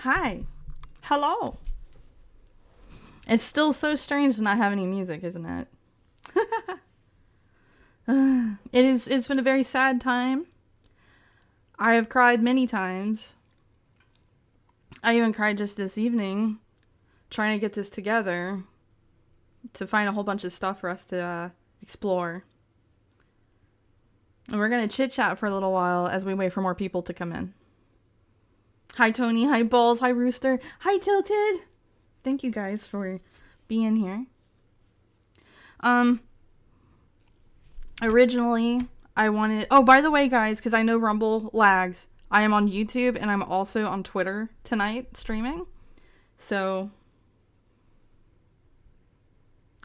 Hi. Hello. It's still so strange to not have any music, isn't it? It's been a very sad time. I have cried many times. I even cried just this evening, trying to get this together to find a whole bunch of stuff for us to explore. And we're going to chit-chat for a little while as we wait for more people to come in. Hi, Tony. Hi, Balls. Hi, Rooster. Hi, Tilted. Thank you guys for being here. Originally, I wanted... Oh, by the way, guys, because I know Rumble lags, I am on YouTube and I'm also on Twitter tonight streaming. So,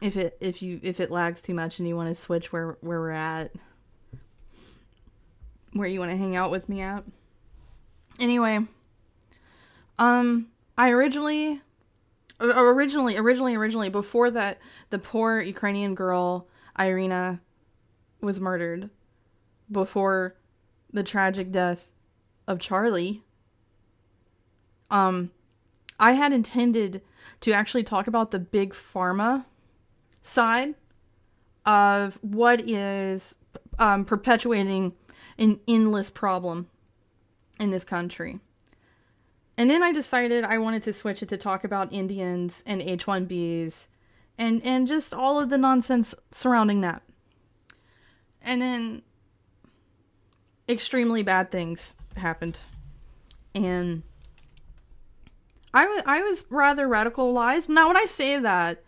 if it lags too much and you want to switch where we're at, where you want to hang out with me at. Anyway, I originally, before that, the poor Ukrainian girl, Irina, was murdered, before the tragic death of Charlie, I had intended to actually talk about the big pharma side of what is perpetuating an endless problem in this country. And then I decided I wanted to switch it to talk about Indians and H-1Bs and just all of the nonsense surrounding that. And then extremely bad things happened. And I was rather radicalized. Now, when I say that,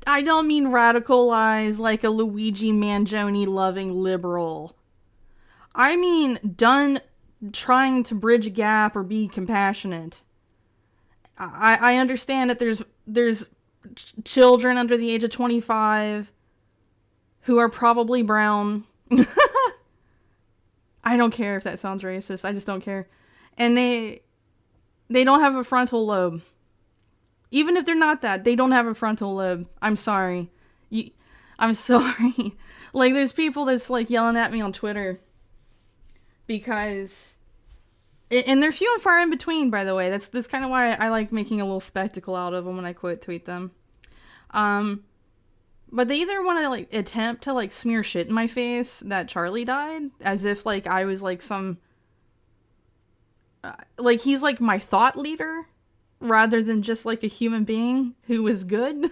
I don't mean radicalized like a Luigi Mangione loving liberal. I mean done trying to bridge a gap or be compassionate. I understand that there's children under the age of 25 who are probably brown. I don't care if that sounds racist. I just don't care. And they don't have a frontal lobe. Even if they're not that, they don't have a frontal lobe. I'm sorry. I'm sorry. Like, there's people that's, like, yelling at me on Twitter because... And they're few and far in between, by the way. That's kind of why I like making a little spectacle out of them when I quote tweet them. But they either want to, like, attempt to, like, smear shit in my face that Charlie died, as if, like, I was, like, some... like, he's, like, my thought leader, rather than just, like, a human being who was good.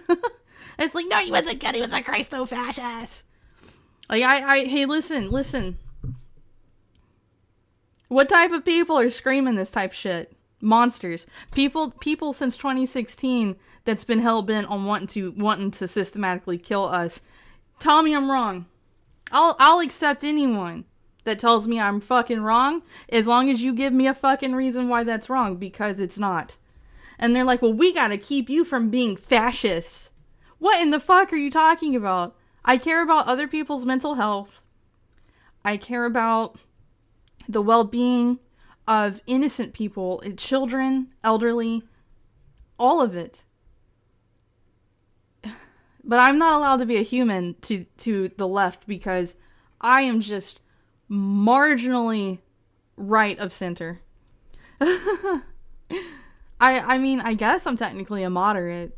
It's like, no, he wasn't good, he was a Christo-fascist. Like, hey, listen. What type of people are screaming this type of shit? Monsters. People since 2016 that's been hell-bent on wanting to systematically kill us. Tell me I'm wrong. I'll accept anyone that tells me I'm fucking wrong, as long as you give me a fucking reason why that's wrong, because it's not. And they're like, well, we gotta keep you from being fascist. What in the fuck are you talking about? I care about other people's mental health. I care about the well-being of innocent people, children, elderly, all of it. But I'm not allowed to be a human to the left because I am just marginally right of center. I mean, I guess I'm technically a moderate.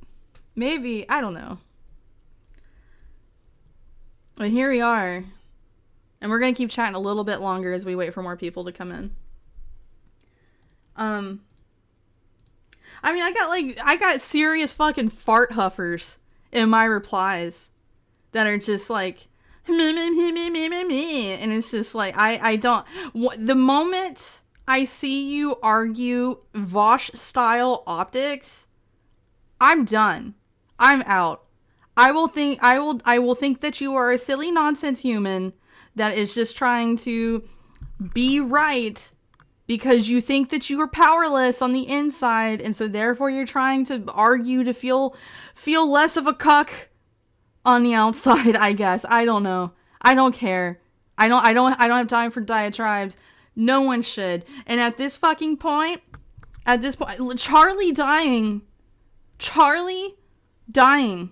Maybe, I don't know. But here we are. And we're going to keep chatting a little bit longer as we wait for more people to come in. I mean, I got serious fucking fart huffers in my replies that are just like, and it's just like, I don't, the moment I see you argue Vosh style optics, I'm done. I'm out. I will think that you are a silly nonsense human that is just trying to be right because you think that you are powerless on the inside, and so therefore you're trying to argue to feel less of a cuck on the outside, I guess. I don't know. I don't care. I don't have time for diatribes. No one should. And at this point, Charlie dying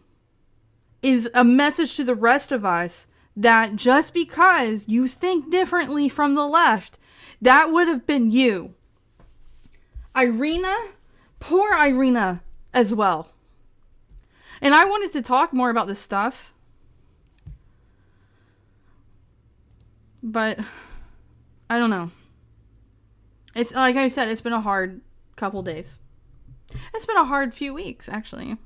is a message to the rest of us that just because you think differently from the left, that would have been you. Irina Poor Irina as well. And I wanted to talk more about this stuff, but I don't know. It's like I said, it's been a hard couple days. It's been a hard few weeks, actually.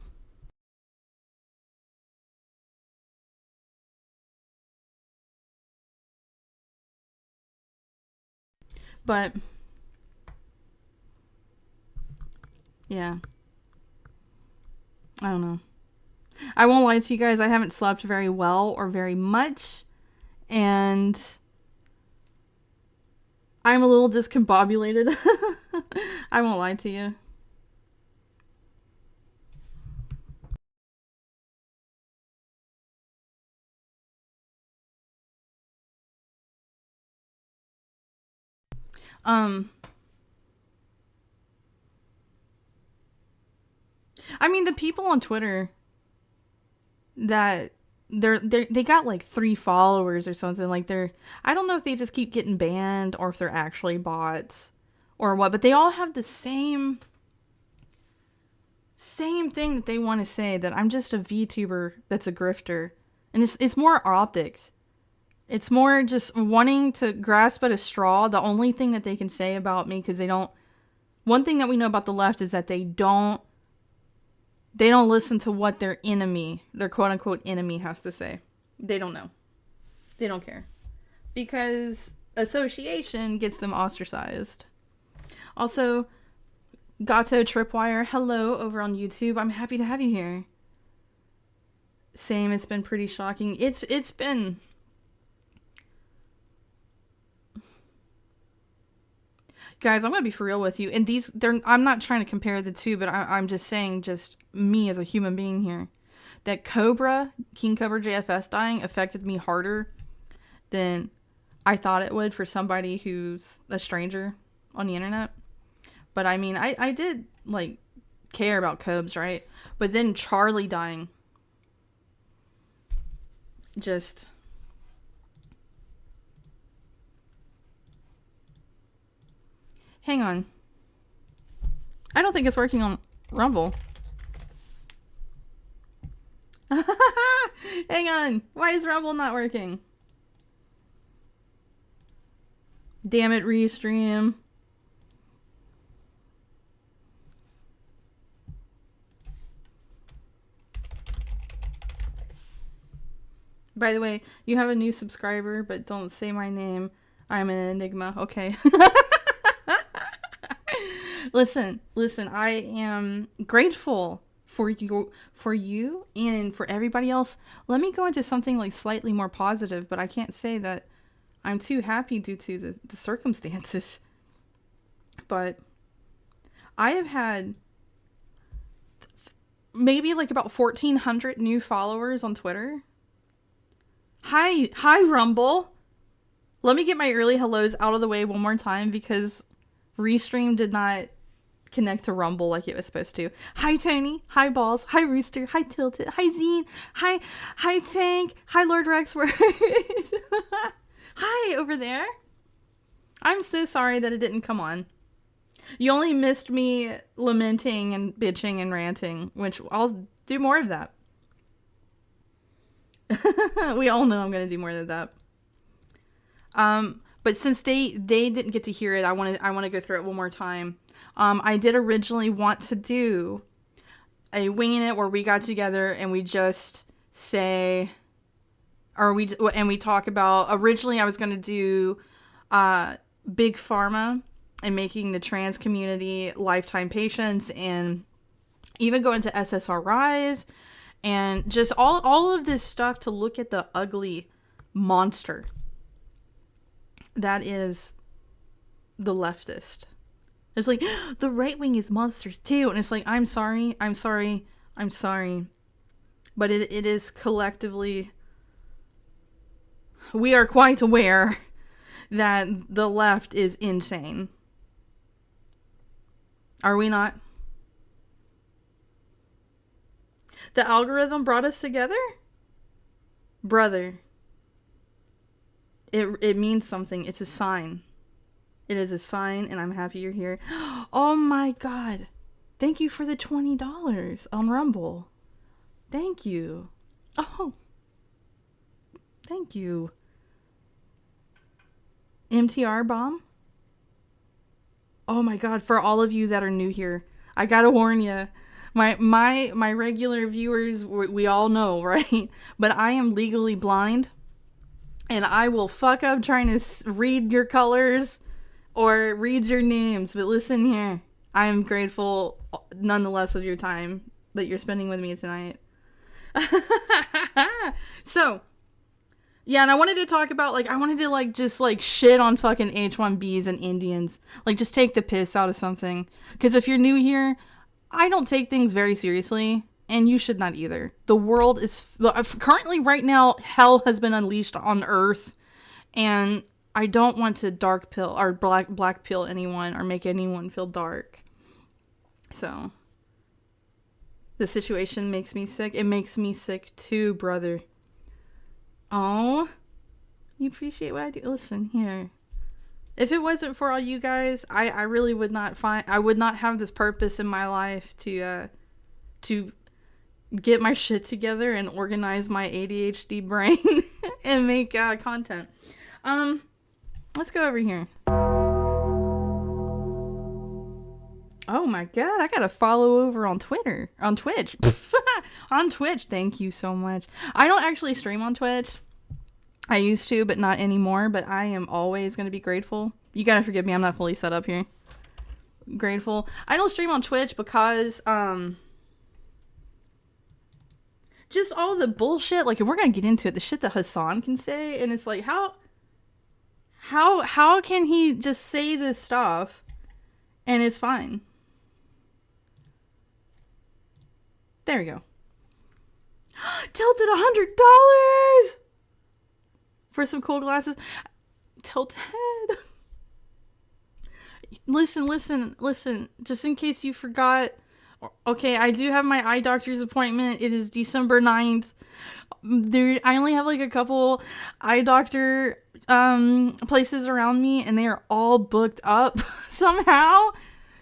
But yeah, I don't know. I won't lie to you guys, I haven't slept very well or very much, and I'm a little discombobulated. I won't lie to you. Um, I mean, the people on Twitter that they got like 3 followers or something. Like I don't know if they just keep getting banned or if they're actually bots or what, but they all have the same thing that they want to say, that I'm just a VTuber that's a grifter. And it's more optics. It's more just wanting to grasp at a straw. The only thing that they can say about me, because they don't. One thing that we know about the left is that they don't listen to what their enemy, their quote unquote enemy, has to say. They don't know. They don't care. Because association gets them ostracized. Also, Gato Tripwire, hello over on YouTube. I'm happy to have you here. Same, it's been pretty shocking. It's been. Guys, I'm gonna be for real with you. And I'm not trying to compare the two, but I'm just saying, just me as a human being here, that King Cobra JFS dying affected me harder than I thought it would for somebody who's a stranger on the internet. But I mean, I did, like, care about Cobes, right? But then Charlie dying just... Hang on. I don't think it's working on Rumble. Hang on. Why is Rumble not working? Damn it, Restream. By the way, you have a new subscriber, but don't say my name. I'm an enigma. Okay. Listen, I am grateful for you and for everybody else. Let me go into something like slightly more positive, but I can't say that I'm too happy due to the circumstances. But I have had maybe like about 1,400 new followers on Twitter. Hi Rumble. Let me get my early hellos out of the way one more time, because Restream did not connect to Rumble like it was supposed to. Hi Tony, hi Balls, hi Rooster, hi Tilted, hi Zine, hi Tank, hi Lord Rexworth. Hi over there. I'm so sorry that it didn't come on. You only missed me lamenting and bitching and ranting, which I'll do more of that. We all know I'm gonna do more of that. But since they didn't get to hear it, I want to go through it one more time. I did originally want to do a Wingin' It where we got together and we just say, we talk about, originally I was going to do Big Pharma and making the trans community lifetime patients, and even go into SSRIs and just all of this stuff to look at the ugly monster that is the leftist. It's like, the right wing is monsters too. And it's like, I'm sorry. But it is collectively, we are quite aware that the left is insane. Are we not? The algorithm brought us together? Brother. It means something. It's a sign. It is a sign, and I'm happy you're here. Oh my god. Thank you for the $20 on Rumble. Thank you. Oh. Thank you. MTR Bomb. Oh my god, for all of you that are new here, I gotta warn you. My regular viewers, we all know, right? But I am legally blind. And I will fuck up trying to read your colors or read your names. But listen here. I am grateful nonetheless of your time that you're spending with me tonight. So, yeah, and I wanted to talk about, like, I wanted to, like, just, like, shit on fucking H-1Bs and Indians. Like, just take the piss out of something. Because if you're new here, I don't take things very seriously. And you should not either. The world is... currently, right now, hell has been unleashed on Earth. And I don't want to dark pill or black pill anyone or make anyone feel dark. So... the situation makes me sick. It makes me sick too, brother. Oh, you appreciate what I do? Listen, here. If it wasn't for all you guys, I really would not I would not have this purpose in my life to get my shit together and organize my ADHD brain and make content. Let's go over here. Oh my god, I gotta follow over on Twitter. On Twitch. On Twitch, thank you so much. I don't actually stream on Twitch. I used to, but not anymore. But I am always gonna be grateful. You gotta forgive me, I'm not fully set up here. Grateful. I don't stream on Twitch because, just all the bullshit, like, we're gonna get into it, the shit that Hassan can say, and it's like, how can he just say this stuff, and it's fine? There we go. Tilted $100 for some cool glasses. Tilted. Listen. Just in case you forgot. Okay, I do have my eye doctor's appointment. It is December 9th. I only have like a couple eye doctor places around me, and they are all booked up somehow.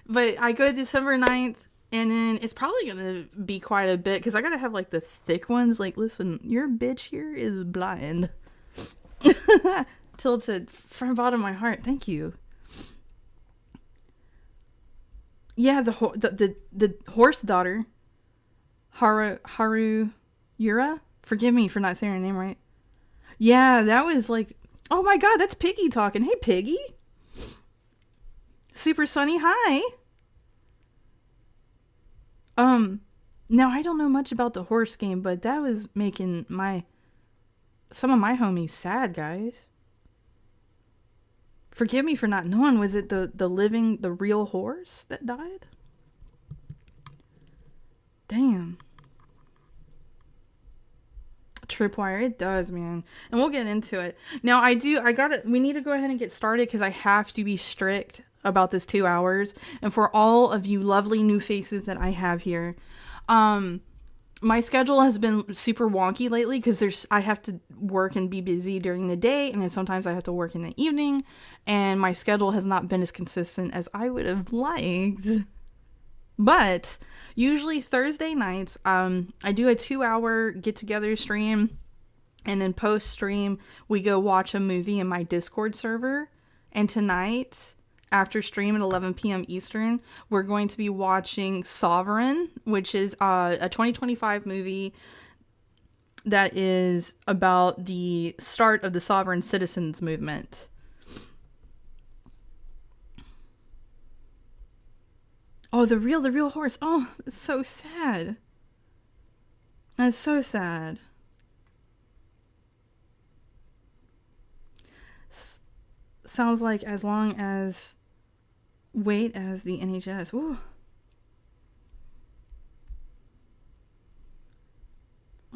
But I go December 9th. And then it's probably going to be quite a bit because I got to have like the thick ones. Like, listen, your bitch here is blind. Tilted from the bottom of my heart. Thank you. Yeah, the horse daughter. Haru Yura? Forgive me for not saying her name right. Yeah, that was like... Oh my god, that's Piggy talking. Hey, Piggy. Super Sunny, hi. Now I don't know much about the horse game, but that was making some of my homies sad, guys. Forgive me for not knowing. Was it the real horse that died? Damn. Tripwire, it does, man. And we'll get into it. Now we need to go ahead and get started because I have to be strict about this 2 hours. And for all of you lovely new faces that I have here, my schedule has been super wonky lately because I have to work and be busy during the day, and then sometimes I have to work in the evening, and my schedule has not been as consistent as I would have liked. But usually Thursday nights, I do a 2-hour get-together stream, and then post-stream, we go watch a movie in my Discord server. And tonight, after stream at 11 p.m. Eastern, we're going to be watching Sovereign, which is a 2025 movie that is about the start of the sovereign citizens movement. Oh, the real horse. Oh, it's so sad. That's so sad. Sounds like as long as wait as the NHS. Ooh.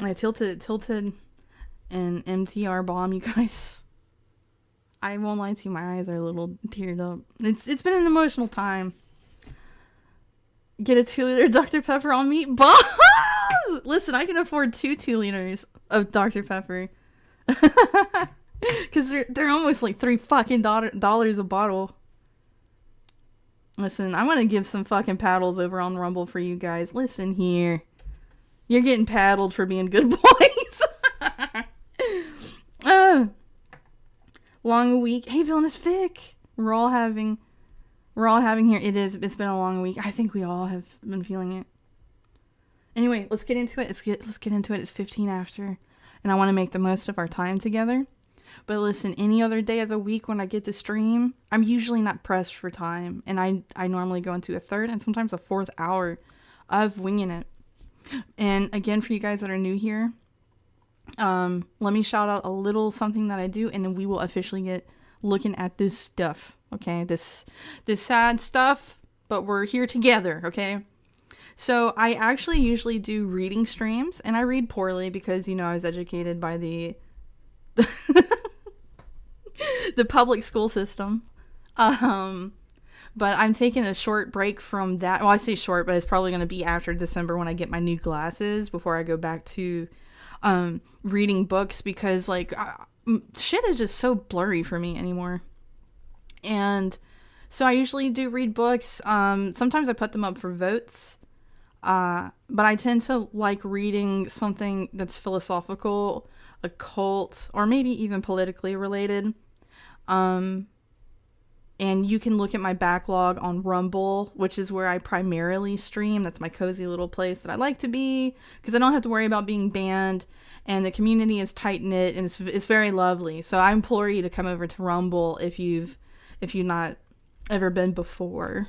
I tilted and MTR bomb, you guys. I won't lie to you, my eyes are a little teared up. It's been an emotional time. Get a 2-liter Dr. Pepper on me. Boss! Listen, I can afford 2 liters of Dr. Pepper. Because they're almost like $3 fucking dollars a bottle. Listen, I'm gonna give some fucking paddles over on Rumble for you guys. Listen here. You're getting paddled for being good boys. Long week. Hey, Villainous Vic. We're all having here. It's been a long week. I think we all have been feeling it. Anyway, let's get into it. Let's get into it. It's 15 after. And I want to make the most of our time together. But listen, any other day of the week when I get to stream, I'm usually not pressed for time. And I normally go into a third and sometimes a fourth hour of winging it. And again, for you guys that are new here, let me shout out a little something that I do, and then we will officially get looking at this stuff. Okay, this sad stuff, but we're here together. Okay, so I actually usually do reading streams, and I read poorly because I was educated by the the public school system. But I'm taking a short break from that. Well, I say short, but it's probably going to be after December when I get my new glasses before I go back to reading books, because shit is just so blurry for me anymore. And so I usually do read books. Sometimes I put them up for votes. But I tend to like reading something that's philosophical, occult, or maybe even politically related. And you can look at my backlog on Rumble, which is where I primarily stream. That's my cozy little place that I like to be, because I don't have to worry about being banned, and the community is tight-knit, and it's very lovely. So I implore you to come over to Rumble if you've not ever been before.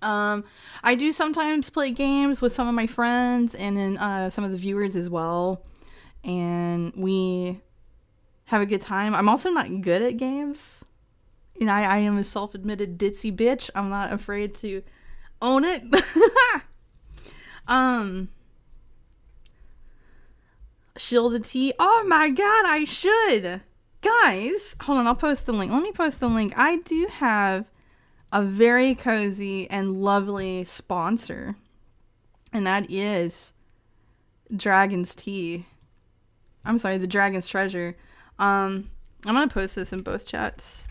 I do sometimes play games with some of my friends and then some of the viewers as well, and we have a good time. I'm also not good at games. I am a self-admitted ditzy bitch. I'm not afraid to own it. Shill the tea. Oh my god, I should. Guys, hold on, I'll post the link. Let me post the link. I do have a very cozy and lovely sponsor, and that is Dragon's Tea. I'm sorry, the Dragon's Treasure. I'm gonna post this in both chats.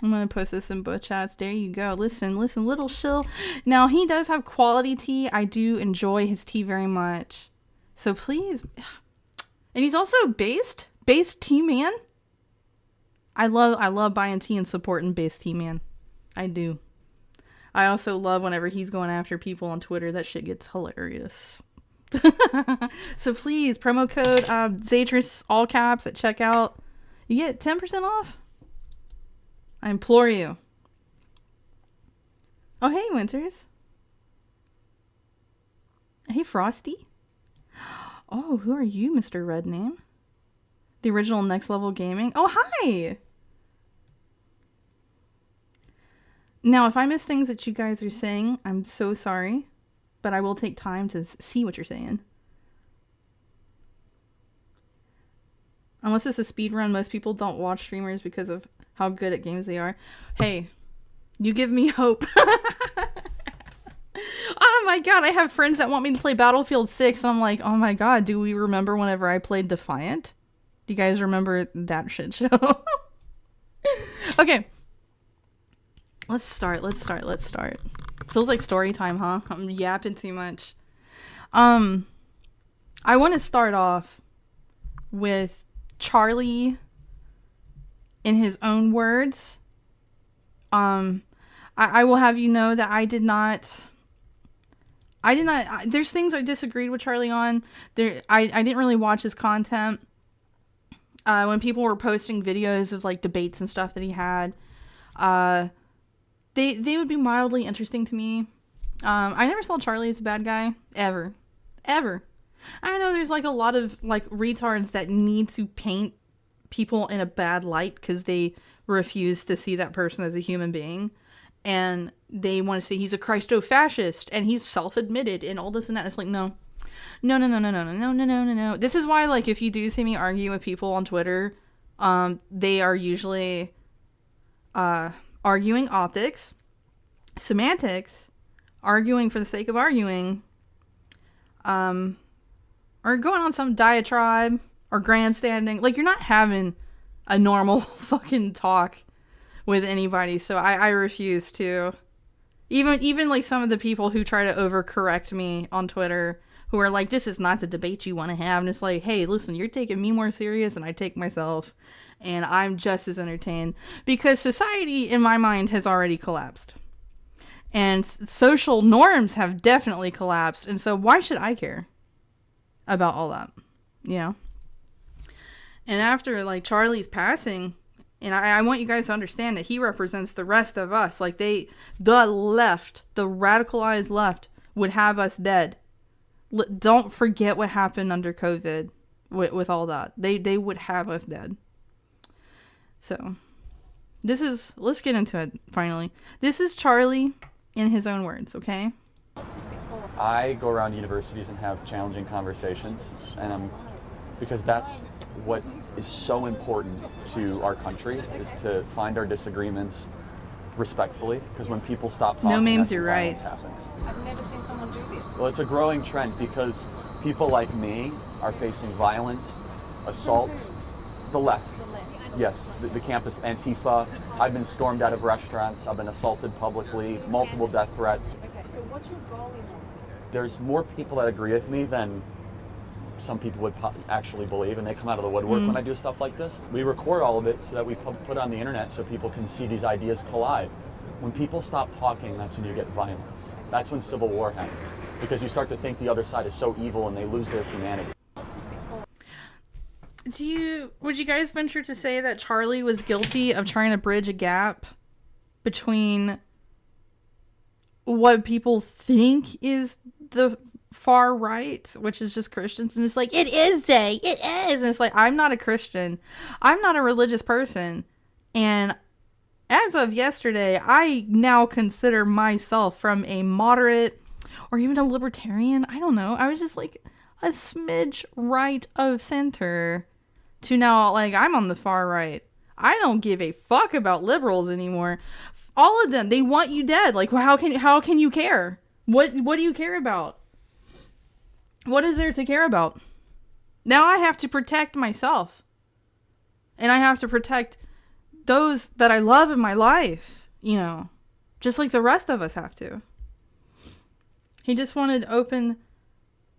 There you go. Listen, little shill. Now, he does have quality tea. I do enjoy his tea very much. So please. And he's also based tea man. I love buying tea and supporting based tea man. I do. I also love whenever he's going after people on Twitter. That shit gets hilarious. So please, promo code Zatris, all caps, at checkout. You get 10% off. I implore you. Oh, hey, Winters. Hey, Frosty. Oh, who are you, Mr. Red Name? The original Next Level Gaming. Oh, hi! Now, if I miss things that you guys are saying, I'm so sorry. But I will take time to see what you're saying. Unless it's a speed run, most people don't watch streamers because of how good at games they are. Hey, you give me hope. Oh my god, I have friends that want me to play Battlefield 6. I'm like, oh my god, do we remember whenever I played Defiant? Do you guys remember that shit show? Okay. Let's start. Feels like story time, huh? I'm yapping too much. I want to start off with Charlie in his own words. I will have you know that I did not, there's things I disagreed with Charlie on. I didn't really watch his content. When people were posting videos of like debates and stuff that he had, they would be mildly interesting to me. I never saw Charlie as a bad guy, ever. I know there's like a lot of like retards that need to paint people in a bad light because they refuse to see that person as a human being, and they want to say he's a Christo-fascist and he's self-admitted and all this and that. It's like, no. This is why, like, if you do see me argue with people on Twitter, they are usually arguing optics, semantics, arguing for the sake of arguing, or going on some diatribe or grandstanding. Like, you're not having a normal fucking talk with anybody, so I refuse to. Even like some of the people who try to overcorrect me on Twitter, who are like, this is not the debate you want to have, and it's like, hey, listen, you're taking me more serious than I take myself, and I'm just as entertained, because society in my mind has already collapsed, and social norms have definitely collapsed, and so why should I care about all that? And after like Charlie's passing, and I want you guys to understand that he represents the rest of us. Like the left, the radicalized left would have us dead. Don't forget what happened under COVID with all that. They would have us dead. So let's get into it finally. This is Charlie in his own words, okay? I go around universities and have challenging conversations, and because that's what is so important to our country, is to find our disagreements respectfully, because when people stop talking, no memes, you're right. Happens. I've never seen someone do this. Well, it's a growing trend because people like me are facing violence, assaults. The left. Yes, the campus Antifa. I've been stormed out of restaurants. I've been assaulted publicly, multiple death threats. Okay, so what's your goal in all this? There's more people that agree with me than some people would actually believe, and they come out of the woodwork when I do stuff like this. We record all of it so that we put on the internet so people can see these ideas collide. When people stop talking, that's when you get violence. That's when civil war happens, because you start to think the other side is so evil and they lose their humanity. Would you guys venture to say that Charlie was guilty of trying to bridge a gap between what people think is the far right, which is just Christians, and it's like, it is, and it's like, I'm not a Christian, I'm not a religious person, and as of yesterday, I now consider myself from a moderate or even a libertarian, I don't know, I was just like a smidge right of center to now, like, I'm on the far right. I don't give a fuck about liberals anymore. All of them, they want you dead. Like, well, how can you care? What do you care about? What is there to care about? Now I have to protect myself. And I have to protect those that I love in my life, just like the rest of us have to. He just wanted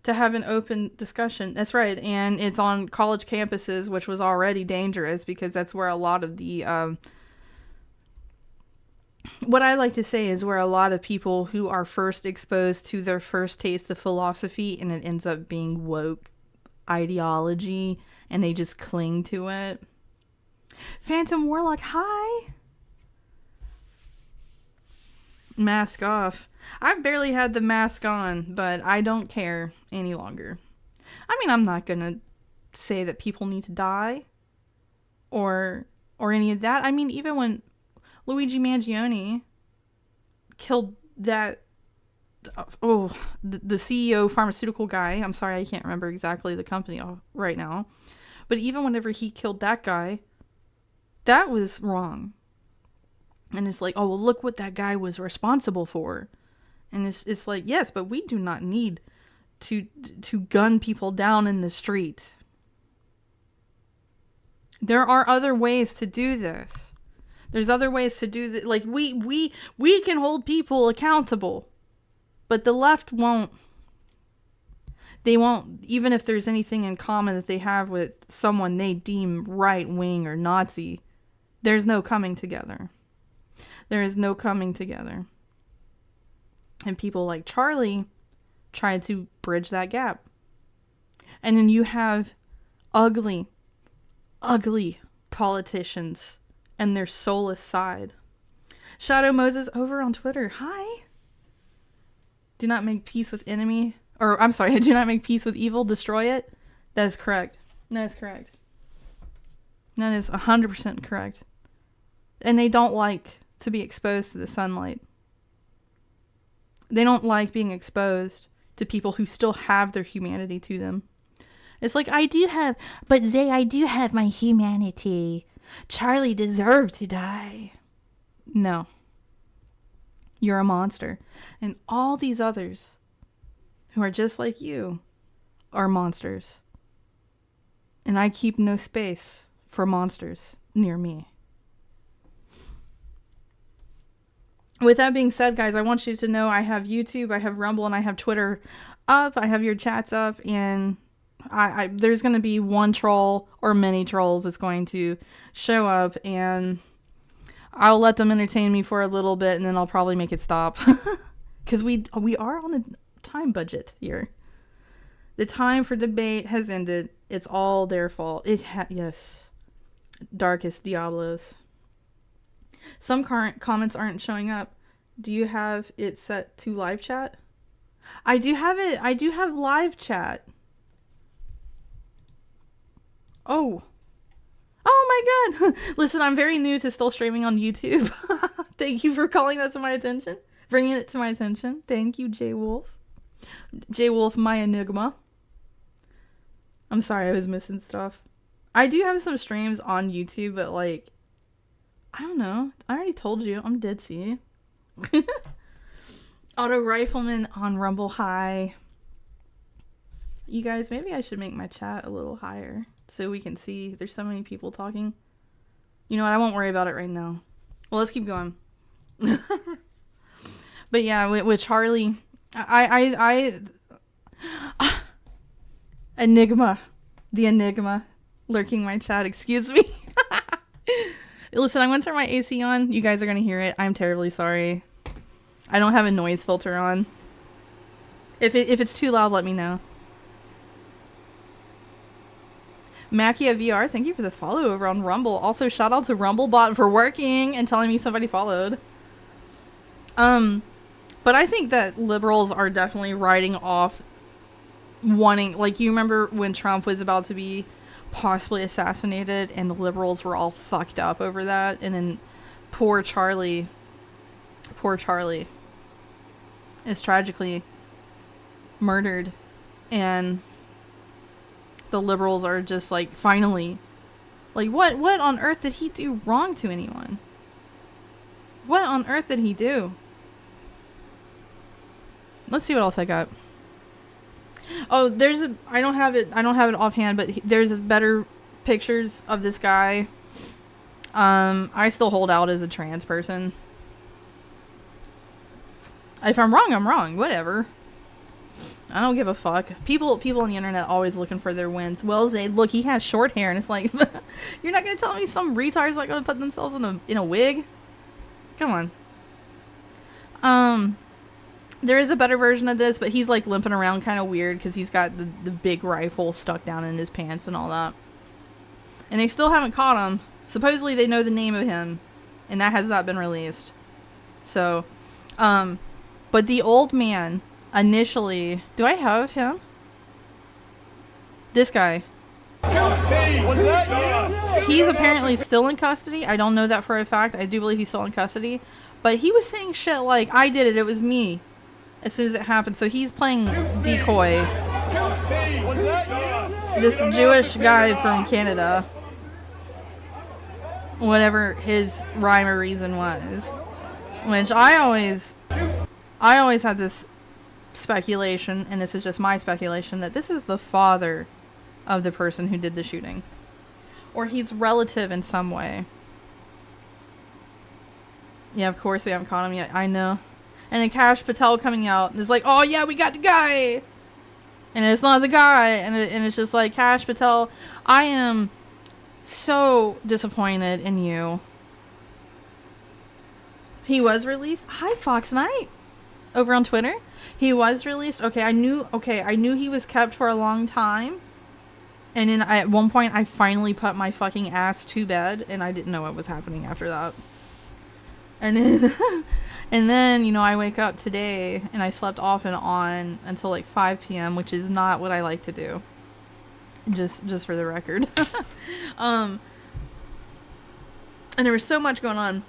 to have an open discussion. That's right. And it's on college campuses, which was already dangerous because that's where a lot of the, what I like to say is where a lot of people who are first exposed to their first taste of philosophy, and it ends up being woke ideology, and they just cling to it. Phantom Warlock, hi. Mask off. I've barely had the mask on, but I don't care any longer. I mean, I'm not gonna say that people need to die or any of that. I mean, even when Luigi Mangione killed that, the CEO pharmaceutical guy, I'm sorry, I can't remember exactly the company right now, but even whenever he killed that guy, that was wrong. And it's like, oh, well, look what that guy was responsible for. And it's like, yes, but we do not need to gun people down in the street. There are other ways to do this. There's other ways to do this. Like, we can hold people accountable, but the left won't. They won't, even if there's anything in common that they have with someone they deem right-wing or Nazi, there's no coming together. There is no coming together. And people like Charlie try to bridge that gap. And then you have ugly politicians and their soulless side. Shadow Moses over on Twitter. Hi. Do not make peace with enemy. Or, I'm sorry, do not make peace with evil, destroy it. That is correct. That is correct. That is 100% correct. And they don't like to be exposed to the sunlight. They don't like being exposed to people who still have their humanity to them. It's like, I do have my humanity. Charlie deserved to die. No. You're a monster. And all these others who are just like you are monsters. And I keep no space for monsters near me. with that being said, guys, I want you to know I have YouTube, I have Rumble, and I have Twitter up. I have your chats up, and there's going to be one troll or many trolls that's going to show up, and I'll let them entertain me for a little bit, and then I'll probably make it stop. Because we are on a time budget here. The time for debate has ended. It's all their fault. Yes. Darkest Diablos. Some current comments aren't showing up. Do you have it set to live chat? I do have it. I do have live chat. Oh. Oh my god. Listen, I'm very new to still streaming on YouTube. Thank you for calling that to my attention. Bringing it to my attention. Thank you, J Wolf. J Wolf, my enigma. I'm sorry, I was missing stuff. I do have some streams on YouTube, but like, I don't know. I already told you. I'm dead see. Auto Rifleman on Rumble High. You guys, maybe I should make my chat a little higher so we can see. There's so many people talking. You know what? I won't worry about it right now. Well, let's keep going. But yeah, with Charlie, Enigma. The Enigma lurking my chat. Excuse me. Listen, I'm going to turn my AC on. You guys are going to hear it. I'm terribly sorry. I don't have a noise filter on. If it's too loud, let me know. Makia VR, thank you for the follow over on Rumble. Also, shout out to Rumblebot for working and telling me somebody followed. But I think that liberals are definitely writing off wanting, like, you remember when Trump was about to be possibly assassinated and the liberals were all fucked up over that, and then poor Charlie is tragically murdered, and the liberals are just like, finally, like, what on earth did he do wrong to anyone? What on earth did he do? Let's see what else I got. Oh, I don't have it offhand, but there's better pictures of this guy. I still hold out as a trans person. If I'm wrong, I'm wrong. Whatever. I don't give a fuck. People on the internet always looking for their wins. Well, Zayd, look, he has short hair, and it's like, you're not gonna tell me some retard's not gonna put themselves in a wig? Come on. There is a better version of this, but he's like limping around kind of weird because he's got the big rifle stuck down in his pants and all that. And they still haven't caught him. Supposedly they know the name of him, and that has not been released. So, but the old man initially, do I have him? This guy. He's apparently still in custody. I don't know that for a fact. I do believe he's still in custody. But he was saying shit like, I did it, it was me, as soon as it happened. So he's playing decoy. This Jewish guy from Canada. Whatever his rhyme or reason was. Which I always had this speculation, and this is just my speculation, that this is the father of the person who did the shooting. Or he's relative in some way. Yeah, of course we haven't caught him yet. I know. And then Kash Patel coming out is like, oh yeah, we got the guy! And it's not the guy. And it's just like, Kash Patel, I am so disappointed in you. He was released. Hi, Fox Knight. Over on Twitter. He was released. Okay, I knew he was kept for a long time. And then at one point, I finally put my fucking ass to bed, and I didn't know what was happening after that. And then, you know, I wake up today, and I slept off and on until like 5 p.m., which is not what I like to do. Just for the record. And there was so much going on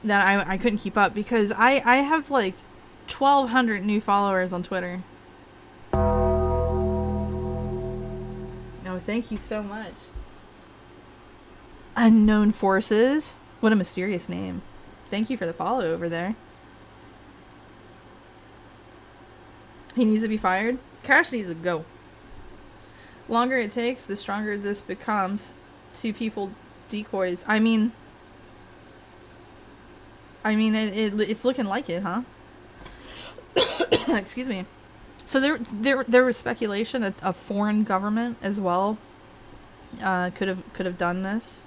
that I couldn't keep up, because I have like 1,200 new followers on Twitter. No, thank you so much. Unknown Forces. What a mysterious name. Thank you for the follow over there. He needs to be fired. Cash needs to go. Longer it takes, the stronger this becomes. Two people decoys. I mean, I mean, it's looking like it, huh? Excuse me. So there was speculation that a foreign government as well could have done this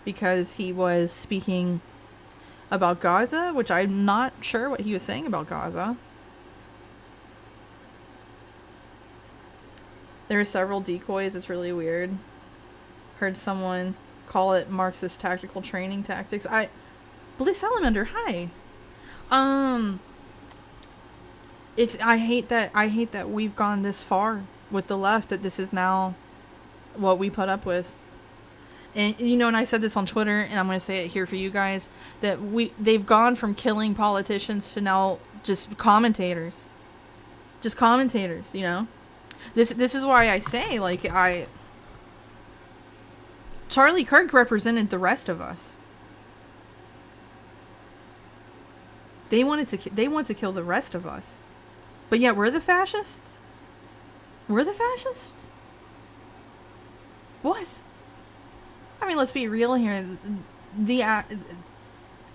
because he was speaking about Gaza, which I'm not sure what he was saying about Gaza. There are several decoys. It's really weird. Heard someone call it Marxist tactical training tactics. Blue Salamander, hi. I hate that we've gone this far with the left, that this is now what we put up with. And and I said this on Twitter, and I'm going to say it here for you guys, that they've gone from killing politicians to now just commentators. Just commentators, This is why I say, like, Charlie Kirk represented the rest of us. They want to kill the rest of us. But yet we're the fascists? We're the fascists? What? I mean, let's be real here.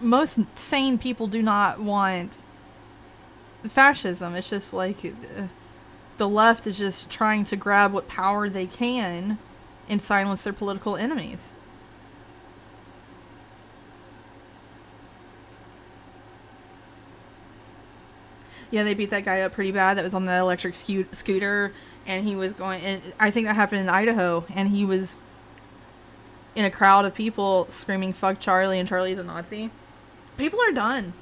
Most sane people do not want fascism. It's just like the left is just trying to grab what power they can and silence their political enemies. Yeah, they beat that guy up pretty bad that was on the electric scooter, and he was going, and I think that happened in Idaho, and he was in a crowd of people screaming, "Fuck Charlie," and Charlie's a Nazi. People are done.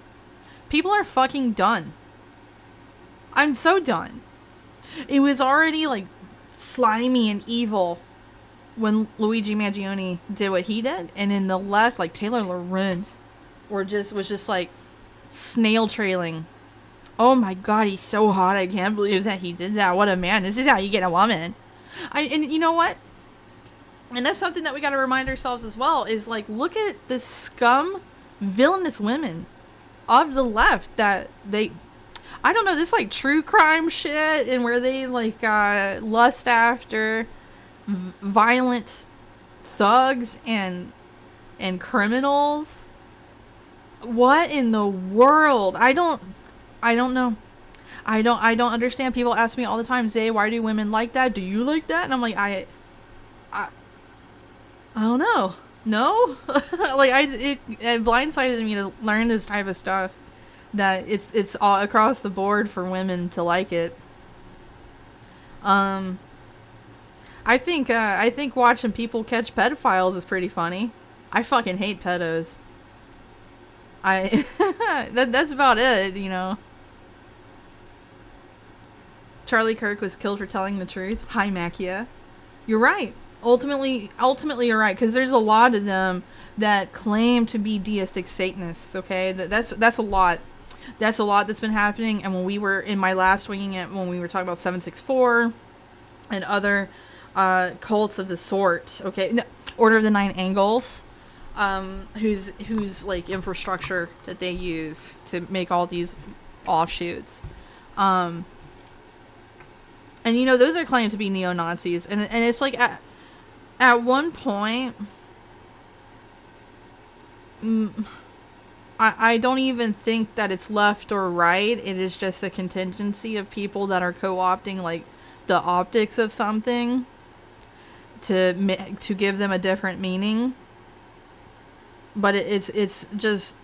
People are fucking done. I'm so done. It was already, like, slimy and evil when Luigi Mangione did what he did, and in the left, like, Taylor Lorenz was just, like, snail trailing. Oh my god, he's so hot. I can't believe that he did that. What a man. This is how you get a woman. And you know what? And that's something that we got to remind ourselves as well, is like, look at the scum, villainous women of the left that I don't know, this like true crime shit, and where they like lust after violent thugs and criminals. What in the world? I don't know. I don't understand. People ask me all the time, Zay, why do women like that? Do you like that? And I'm like, I don't know. No? Like, it blindsided me to learn this type of stuff. That it's all across the board for women to like it. I think watching people catch pedophiles is pretty funny. I fucking hate pedos. That's about it, Charlie Kirk was killed for telling the truth. Hi, Makia. You're right. Ultimately, you're right, because there's a lot of them that claim to be deistic Satanists. Okay, that's a lot. That's a lot that's been happening. And when we were in my last Winging It, when we were talking about 764 and other cults of the sort, okay, Order of the Nine Angles, whose like infrastructure that they use to make all these offshoots. And those are claimed to be neo-Nazis, and it's like at one point, I don't even think that it's left or right. It is just a contingency of people that are co-opting like the optics of something to give them a different meaning. But it's just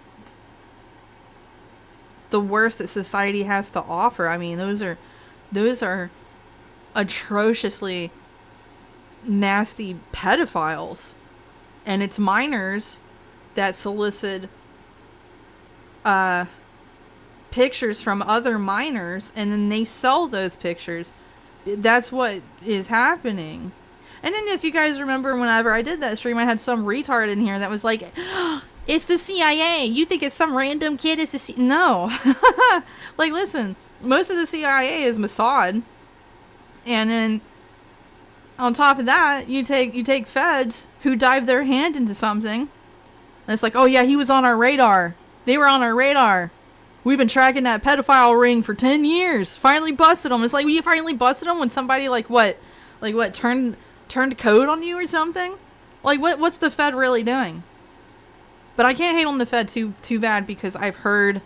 the worst that society has to offer. I mean, those are atrociously nasty pedophiles, and it's minors that solicit pictures from other minors, and then they sell those pictures. That's what is happening. And then if you guys remember, whenever I did that stream, I had some retard in here that was like, oh, it's the CIA. You think it's some random kid? It's the CIA. No. Like, listen, most of the CIA is Mossad. And then on top of that, you take feds who dive their hand into something. And it's like, oh yeah, he was on our radar. They were on our radar. We've been tracking that pedophile ring for 10 years. Finally busted them. It's like, we finally busted them when somebody turned code on you or something? Like, what's the Fed really doing? But I can't hate on the Fed too bad, because I've heard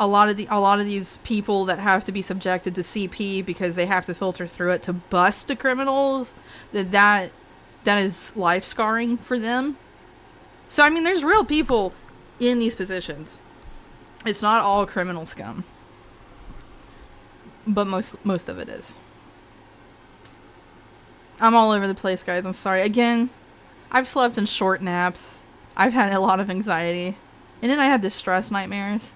a lot of these people that have to be subjected to CP because they have to filter through it to bust the criminals, that is life scarring for them. So I mean, there's real people in these positions. It's not all criminal scum, but most of it is. I'm all over the place, guys. I'm sorry. Again, I've slept in short naps. I've had a lot of anxiety. And then I had the stress nightmares.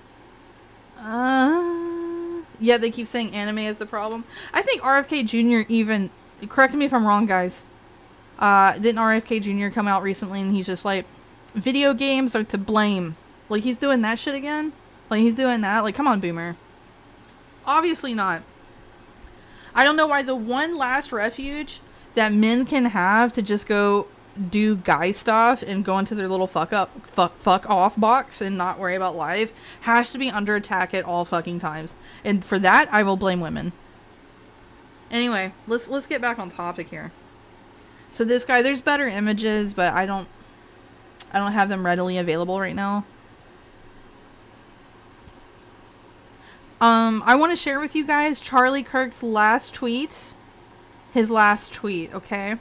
Yeah, they keep saying anime is the problem. I think RFK Jr. even... Correct me if I'm wrong, guys. Didn't RFK Jr. come out recently and he's just like, video games are to blame. Like, he's doing that shit again? Like, he's doing that? Like, come on, boomer. Obviously not. I don't know why the one last refuge that men can have to just go do guy stuff and go into their little fuck off box and not worry about life has to be under attack at all fucking times. And for that, I will blame women. Anyway, let's get back on topic here. So this guy, there's better images, but I don't have them readily available right now. I want to share with you guys Charlie Kirk's last tweet. His last tweet, okay?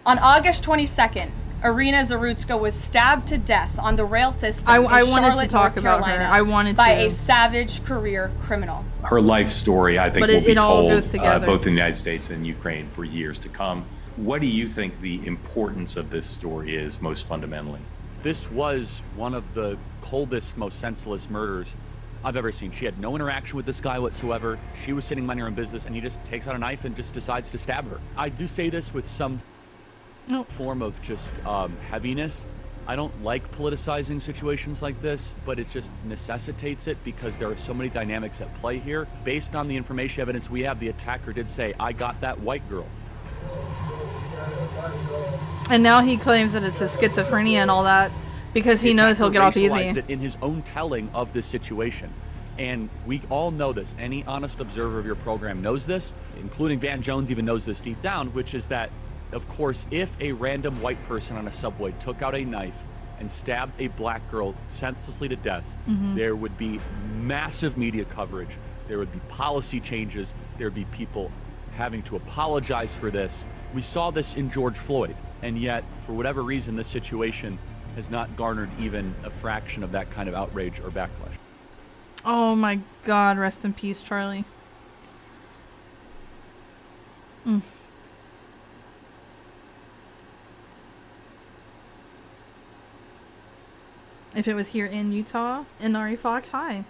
On August 22nd, Irina Zarutska was stabbed to death on the rail system I in wanted Charlotte, to talk North about Carolina her. I wanted by to. a savage career criminal. Her life story, I think, But will it be all told goes together. both in the United States and Ukraine for years to come. What do you think the importance of this story is most fundamentally? This was one of the coldest, most senseless murders I've ever seen. She had no interaction with this guy whatsoever. She was sitting minding her own business, and he just takes out a knife and just decides to stab her. I do say this with some form of just heaviness. I don't like politicizing situations like this, but it just necessitates it because there are so many dynamics at play here. Based on the information evidence we have, the attacker did say, "I got that white girl." And now he claims that it's his schizophrenia and all that because he knows he'll get off easy. It in his own telling of this situation. And we all know this. Any honest observer of your program knows this, including Van Jones even knows this deep down, which is that, of course, if a random white person on a subway took out a knife and stabbed a black girl senselessly to death, there would be massive media coverage. There would be policy changes. There would be people having to apologize for this. We saw this in George Floyd, and yet, for whatever reason, this situation has not garnered even a fraction of that kind of outrage or backlash. Oh my God, rest in peace, Charlie. If it was here in Utah, Inari Fox, hi.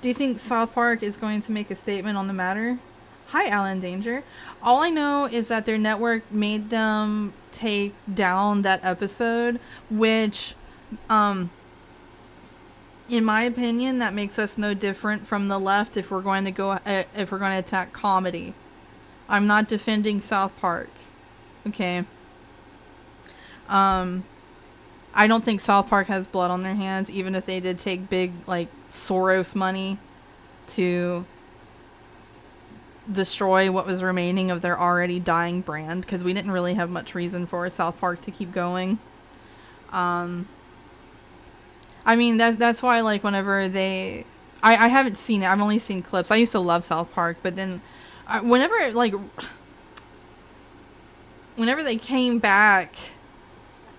Do you think South Park is going to make a statement on the matter? Hi, Alan Danger. All I know is that their network made them take down that episode, which, in my opinion, that makes us no different from the left if we're going to attack comedy. I'm not defending South Park. Okay. I don't think South Park has blood on their hands, even if they did take big, like, Soros money to destroy what was remaining of their already dying brand, because we didn't really have much reason for South Park to keep going. I mean, that's why, like, whenever they... I haven't seen it. I've only seen clips. I used to love South Park, but then whenever they came back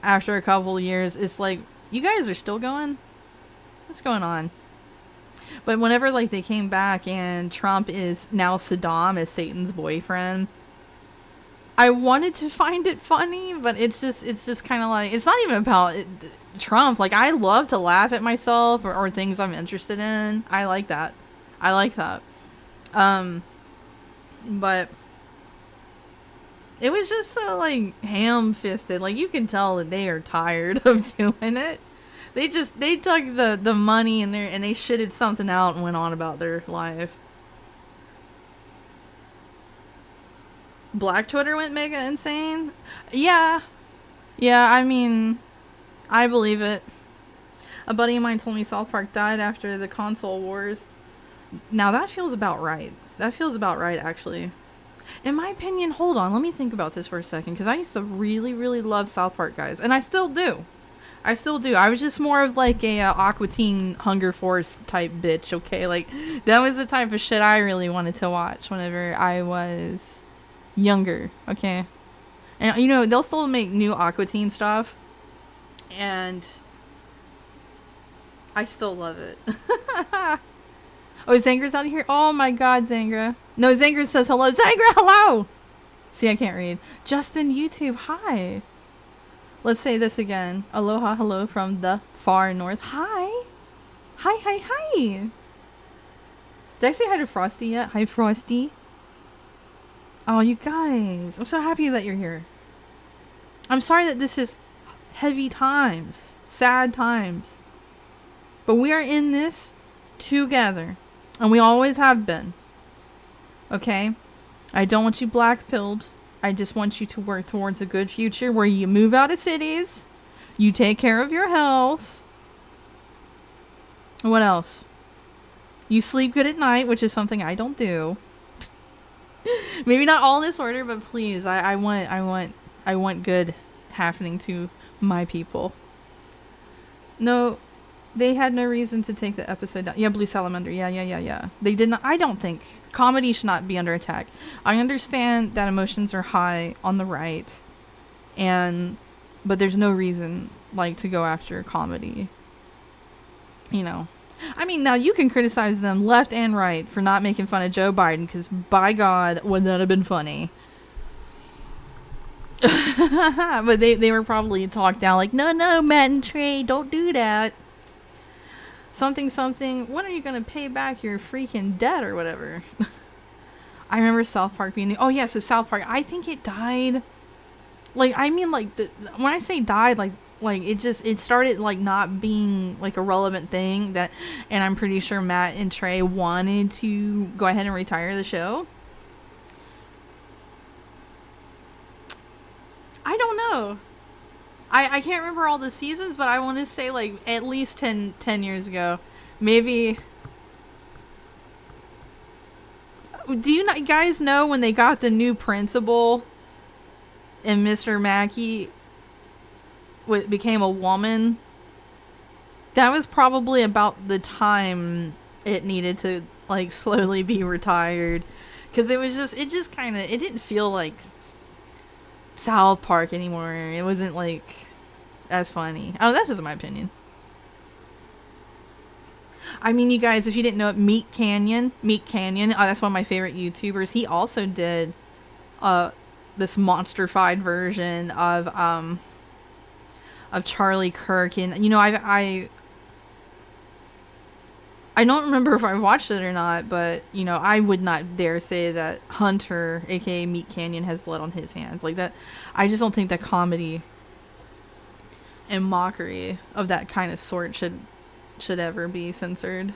after a couple of years, it's like, you guys are still going? What's going on? But whenever, like, they came back and Trump is now Saddam as Satan's boyfriend, I wanted to find it funny, but it's just kind of like, it's not even about Trump. Like, I love to laugh at myself or things I'm interested in. I like that. But it was just so, like, ham-fisted. Like, you can tell that they are tired of doing it. They took the money and they shitted something out and went on about their life. Black Twitter went mega insane? Yeah, I mean, I believe it. A buddy of mine told me South Park died after the console wars. Now that feels about right. Actually. In my opinion, hold on, let me think about this for a second, because I used to really, really love South Park, guys, and I still do. I still do. I was just more of like a Aqua Teen Hunger Force type bitch, okay? Like, that was the type of shit I really wanted to watch whenever I was younger, okay? And, you know, they'll still make new Aqua Teen stuff, and I still love it. Oh, Zangra's out of here? Oh my god, Zangra. No, Zangra says hello. Zangra, hello! See, I can't read. Justin YouTube, hi. Let's say this again. Aloha, hello from the far north. Hi. Hi, hi, hi. Did I say hi to Frosty yet? Hi, Frosty. Oh, you guys. I'm so happy that you're here. I'm sorry that this is heavy times. Sad times. But we are in this together. And we always have been. Okay? I don't want you black-pilled. I just want you to work towards a good future where you move out of cities. You take care of your health. What else? You sleep good at night, which is something I don't do. Maybe not all in this order, but please, I want good happening to my people. No, they had no reason to take the episode down. Yeah, Blue Salamander. Yeah. They did not. I don't think comedy should not be under attack. I understand that emotions are high on the right, but there's no reason like to go after comedy. You know, I mean, now you can criticize them left and right for not making fun of Joe Biden, because by God, would that have been funny? But they were probably talked down like, no, Matt and Trey, don't do that. Something, when are you gonna pay back your freaking debt or whatever? I remember South Park being... Oh, yeah, so South Park, I think it died. Like, I mean, like, when I say died, like, it started, like, not being, like, a relevant thing that... And I'm pretty sure Matt and Trey wanted to go ahead and retire the show. I don't know. I can't remember all the seasons, but I want to say, like, at least 10 years ago. Maybe... Do you guys know when they got the new principal and Mr. Mackey became a woman? That was probably about the time it needed to, like, slowly be retired. Because it just kind of... It didn't feel like South Park anymore. It wasn't, like, as funny. Oh, that's just my opinion. I mean, you guys, if you didn't know it, Meat Canyon, that's one of my favorite YouTubers. He also did this monster-fied version of Charlie Kirk, and you know, I don't remember if I watched it or not, but you know, I would not dare say that Hunter, aka Meat Canyon, has blood on his hands like that. I just don't think that comedy and mockery of that kind of sort should ever be censored.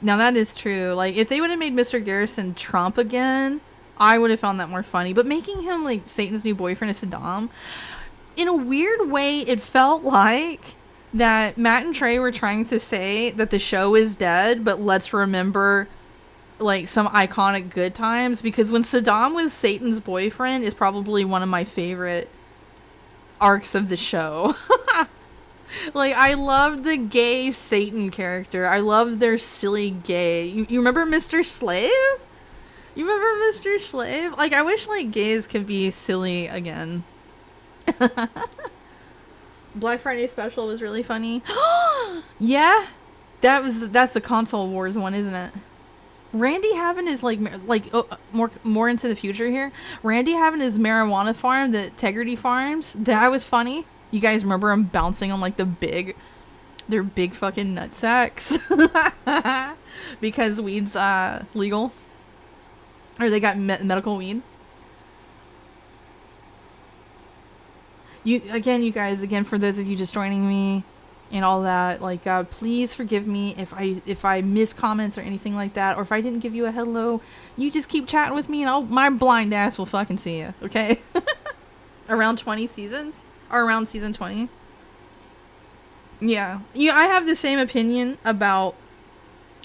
Now that is true. Like, if they would have made Mr. Garrison Trump again, I would have found that more funny. But making him like Satan's new boyfriend is Saddam, in a weird way, it felt like that Matt and Trey were trying to say that the show is dead, but let's remember like some iconic good times, because when Saddam was Satan's boyfriend is probably one of my favorite arcs of the show. Like, I love the gay Satan character. I love their silly gay. You remember Mr. Slave? You remember Mr. Slave? Like, I wish like gays could be silly again. Black Friday special was really funny. Yeah, that's the console wars one, isn't it? Randy having his more into the future here. Randy having his marijuana farm, the Integrity Farms, that was funny. You guys remember him bouncing on like their big fucking nutsacks because weed's legal, or they got medical weed. You guys, for those of you just joining me and all that, like, please forgive me if I miss comments or anything like that, or if I didn't give you a hello. You just keep chatting with me and my blind ass will fucking see you, okay? Around 20 seasons? Or around season 20? Yeah. I have the same opinion about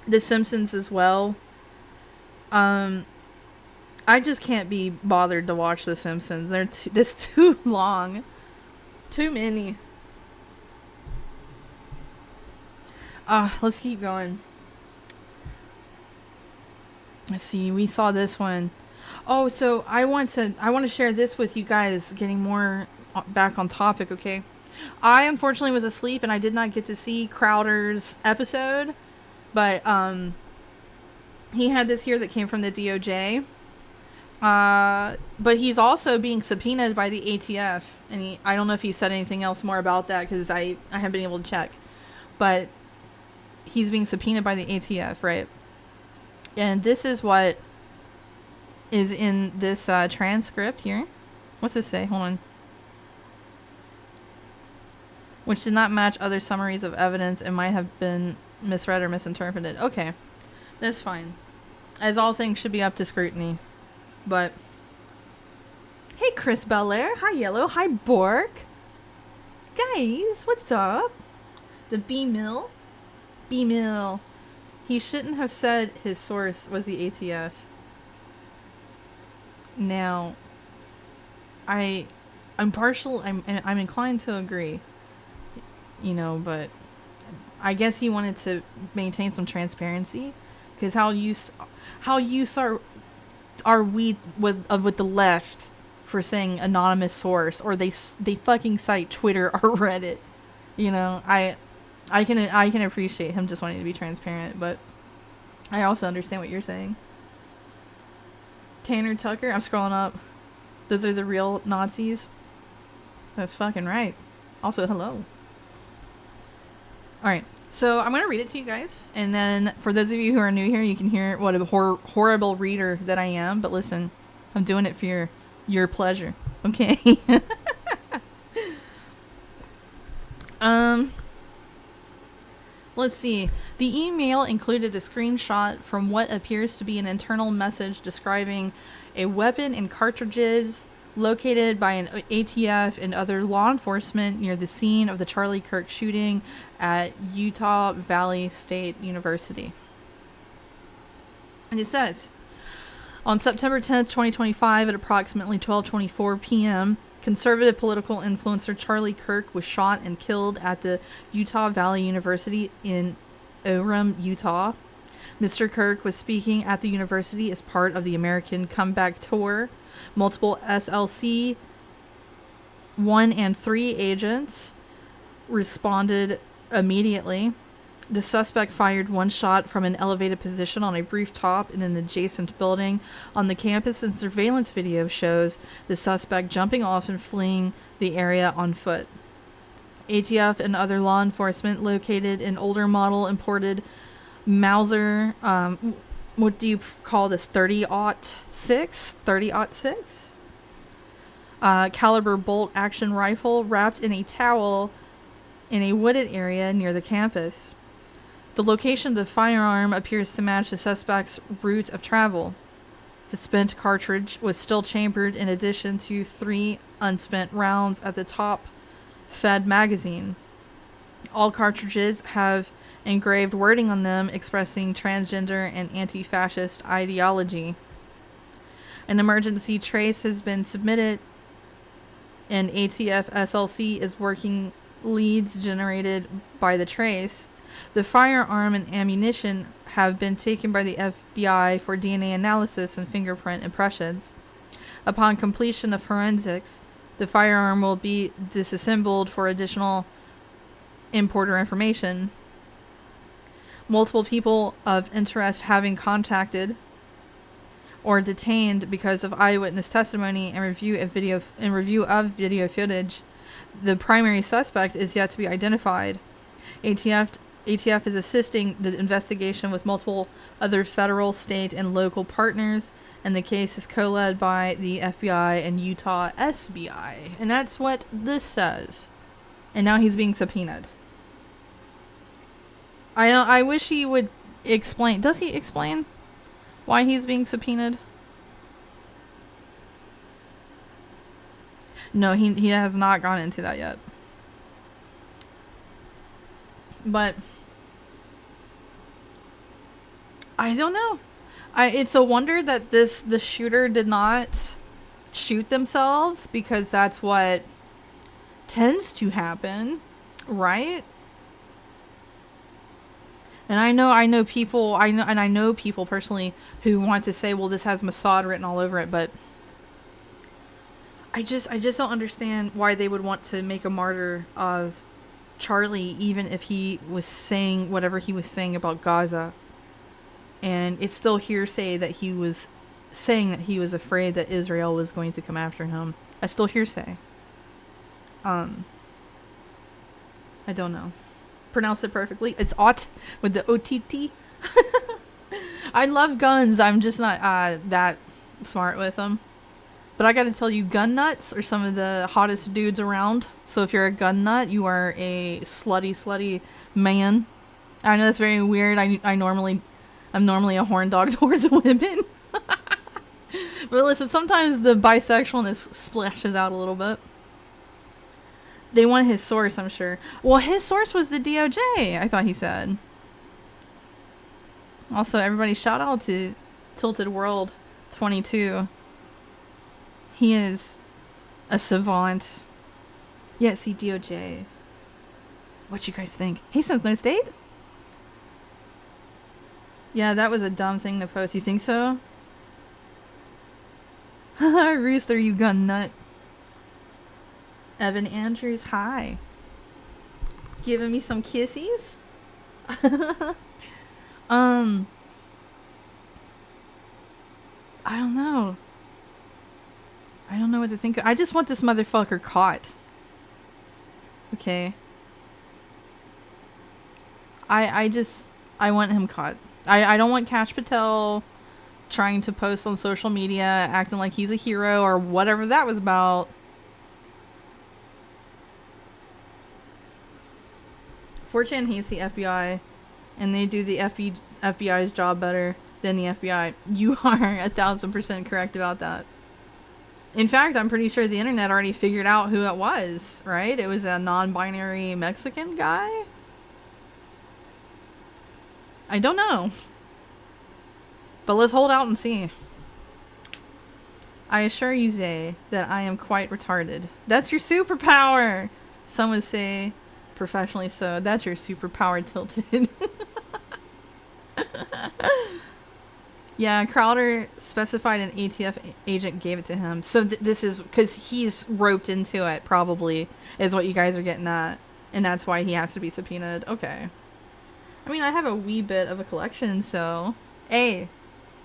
The Simpsons as well. I I just can't be bothered to watch The Simpsons. They're this too long. Too many. Let's keep going. Let's see. We saw this one. Oh, so I want to share this with you guys, getting more back on topic, okay? I unfortunately was asleep and I did not get to see Crowder's episode, but he had this here that came from the DOJ. But he's also being subpoenaed by the ATF, and I don't know if he said anything else more about that because I haven't been able to check, but he's being subpoenaed by the ATF, right? And this is what is in this transcript here. What's this say? Hold on. Which did not match other summaries of evidence and might have been misread or misinterpreted. Okay, that's fine. As all things should be up to scrutiny. But hey, Chris Belair. Hi, Yellow. Hi, Bork. Guys, what's up? The B-Mill. B-Mill. He shouldn't have said his source was the ATF. Now, I'm inclined to agree. You know, but I guess he wanted to maintain some transparency, because how used are we with the left for saying anonymous source, or they fucking cite Twitter or Reddit. You know, I can appreciate him just wanting to be transparent, but I also understand what you're saying. Tanner Tucker, I'm scrolling up. Those are the real Nazis. That's fucking right. Also, hello. All right. So I'm going to read it to you guys. And then for those of you who are new here, you can hear what a horrible reader that I am. But listen, I'm doing it for your pleasure. Okay. Let's see. The email included a screenshot from what appears to be an internal message describing a weapon and cartridges located by an ATF and other law enforcement near the scene of the Charlie Kirk shooting at Utah Valley State University. And it says, on September 10th, 2025 at approximately 12:24 p.m., conservative political influencer Charlie Kirk was shot and killed at the Utah Valley University in Orem, Utah. Mr. Kirk was speaking at the university as part of the American Comeback Tour. Multiple SLC 1 and 3 agents responded immediately. The suspect fired one shot from an elevated position on a rooftop in an adjacent building on the campus, and surveillance video shows the suspect jumping off and fleeing the area on foot. ATF and other law enforcement located an older model imported Mauser, what do you call this, 30-06 caliber bolt action rifle wrapped in a towel in a wooded area near the campus. The location of the firearm appears to match the suspect's route of travel. The spent cartridge was still chambered in addition to 3 unspent rounds at the top fed magazine. All cartridges have engraved wording on them expressing transgender and anti-fascist ideology. An emergency trace has been submitted, and ATF SLC is working leads generated by the trace. The firearm and ammunition have been taken by the FBI for DNA analysis and fingerprint impressions. Upon completion of forensics, the firearm will be disassembled for additional importer information. Multiple people of interest having contacted or detained because of eyewitness testimony and review of video footage. The primary suspect is yet to be identified. ATF is assisting the investigation with multiple other federal, state, and local partners, and the case is co-led by the FBI and Utah SBI. And that's what this says. And now he's being subpoenaed. I wish he would explain. Does he explain why he's being subpoenaed? No, he has not gone into that yet. But I don't know. It's a wonder that the shooter did not shoot themselves, because that's what tends to happen, right? And I know people, I know people personally who want to say, well, this has Mossad written all over it, but I just don't understand why they would want to make a martyr of Charlie, even if he was saying whatever he was saying about Gaza. And it's still hearsay that he was saying that he was afraid that Israel was going to come after him. That's still hearsay. I don't know. Pronounce it perfectly. It's Ott with the OTT. I love guns. I'm just not that smart with them. But I gotta tell you, gun nuts are some of the hottest dudes around. So if you're a gun nut, you are a slutty man. I know that's very weird. I'm normally a horn dog towards women. But listen, sometimes the bisexualness splashes out a little bit. They want his source, I'm sure. Well, his source was the DOJ, I thought he said. Also, everybody shout out to Tilted World 22. He is a savant. Yeah, see, DOJ. What you guys think? Hey, Sense No State? Yeah, that was a dumb thing to post. You think so? Rooster, you gun nut. Evan Andrews, hi. Giving me some kissies? I don't know. I don't know what to think of. I just want this motherfucker caught. Okay. I want him caught. I don't want Kash Patel trying to post on social media acting like he's a hero or whatever that was about. 4chan hates the FBI, and they do the FBI's job better than the FBI. You are 1000% correct about that. In fact, I'm pretty sure the internet already figured out who it was, right? It was a non-binary Mexican guy? I don't know. But let's hold out and see. I assure you, Zay, that I am quite retarded. That's your superpower! Some would say, professionally so, that's your superpower, Tilted. Yeah, Crowder specified an ATF agent gave it to him. So this is because he's roped into it, probably, is what you guys are getting at. And that's why he has to be subpoenaed. Okay. I mean, I have a wee bit of a collection, so... Hey,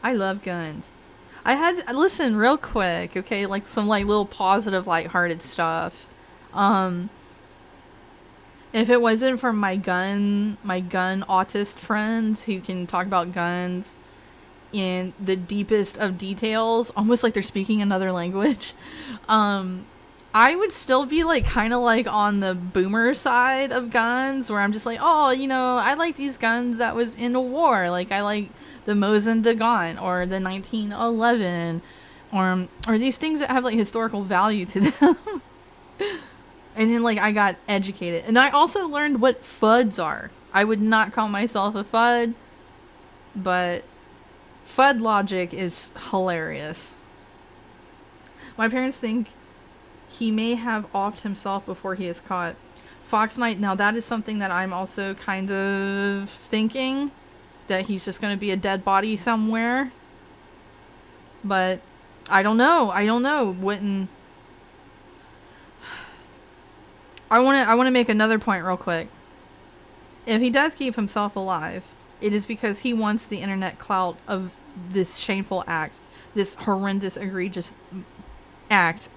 I love guns. I had... Listen, real quick, okay? Like, some, like, little positive, lighthearted stuff. If it wasn't for my gun autist friends who can talk about guns in the deepest of details, almost like they're speaking another language, I would still be like kind of like on the boomer side of guns, where I'm just like, oh, you know, I like these guns that was in a war, like I like the Mosin Nagant or the 1911, or these things that have like historical value to them. And then like I got educated, and I also learned what FUDs are. I would not call myself a FUD, but FUD logic is hilarious. My parents think he may have offed himself before he is caught. Fox Knight, now that is something that I'm also kind of thinking, that he's just going to be a dead body somewhere. But I don't know. Wouldn't... I want to make another point real quick. If he does keep himself alive, it is because he wants the internet clout of this shameful act, this horrendous, egregious act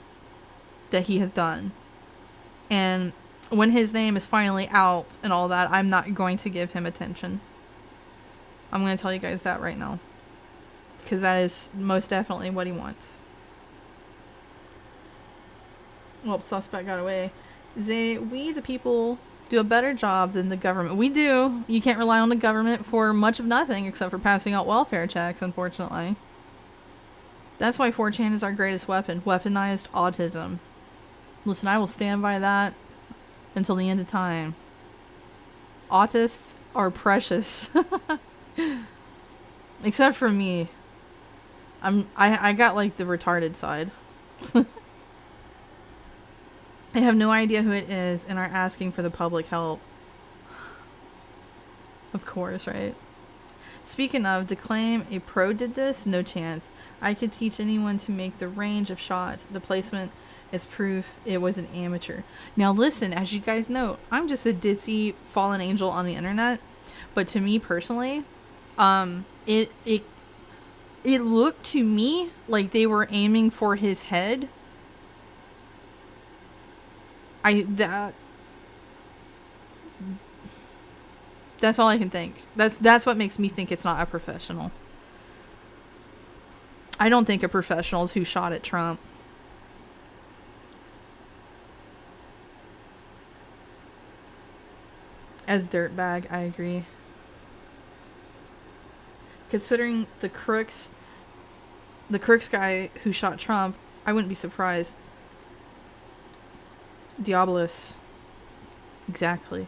that he has done. And when his name is finally out and all that, I'm not going to give him attention. I'm going to tell you guys that right now, because that is most definitely what he wants. Well, suspect got away. We, the people, do a better job than the government. We do. You can't rely on the government for much of nothing except for passing out welfare checks, unfortunately. That's why 4chan is our greatest weapon. Weaponized autism. Listen, I will stand by that until the end of time. Autists are precious. Except for me. I got like the retarded side. They have no idea who it is and are asking for the public help. Of course, right? Speaking of, the claim a pro did this, no chance. I could teach anyone to make the range of shot. The placement is proof it was an amateur. Now listen, as you guys know, I'm just a ditzy fallen angel on the internet. But to me personally, it looked to me like they were aiming for his head. That's all I can think. That's what makes me think it's not a professional. I don't think a professional is who shot at Trump. As dirtbag, I agree. Considering the crooks guy who shot Trump, I wouldn't be surprised. Diabolus. Exactly.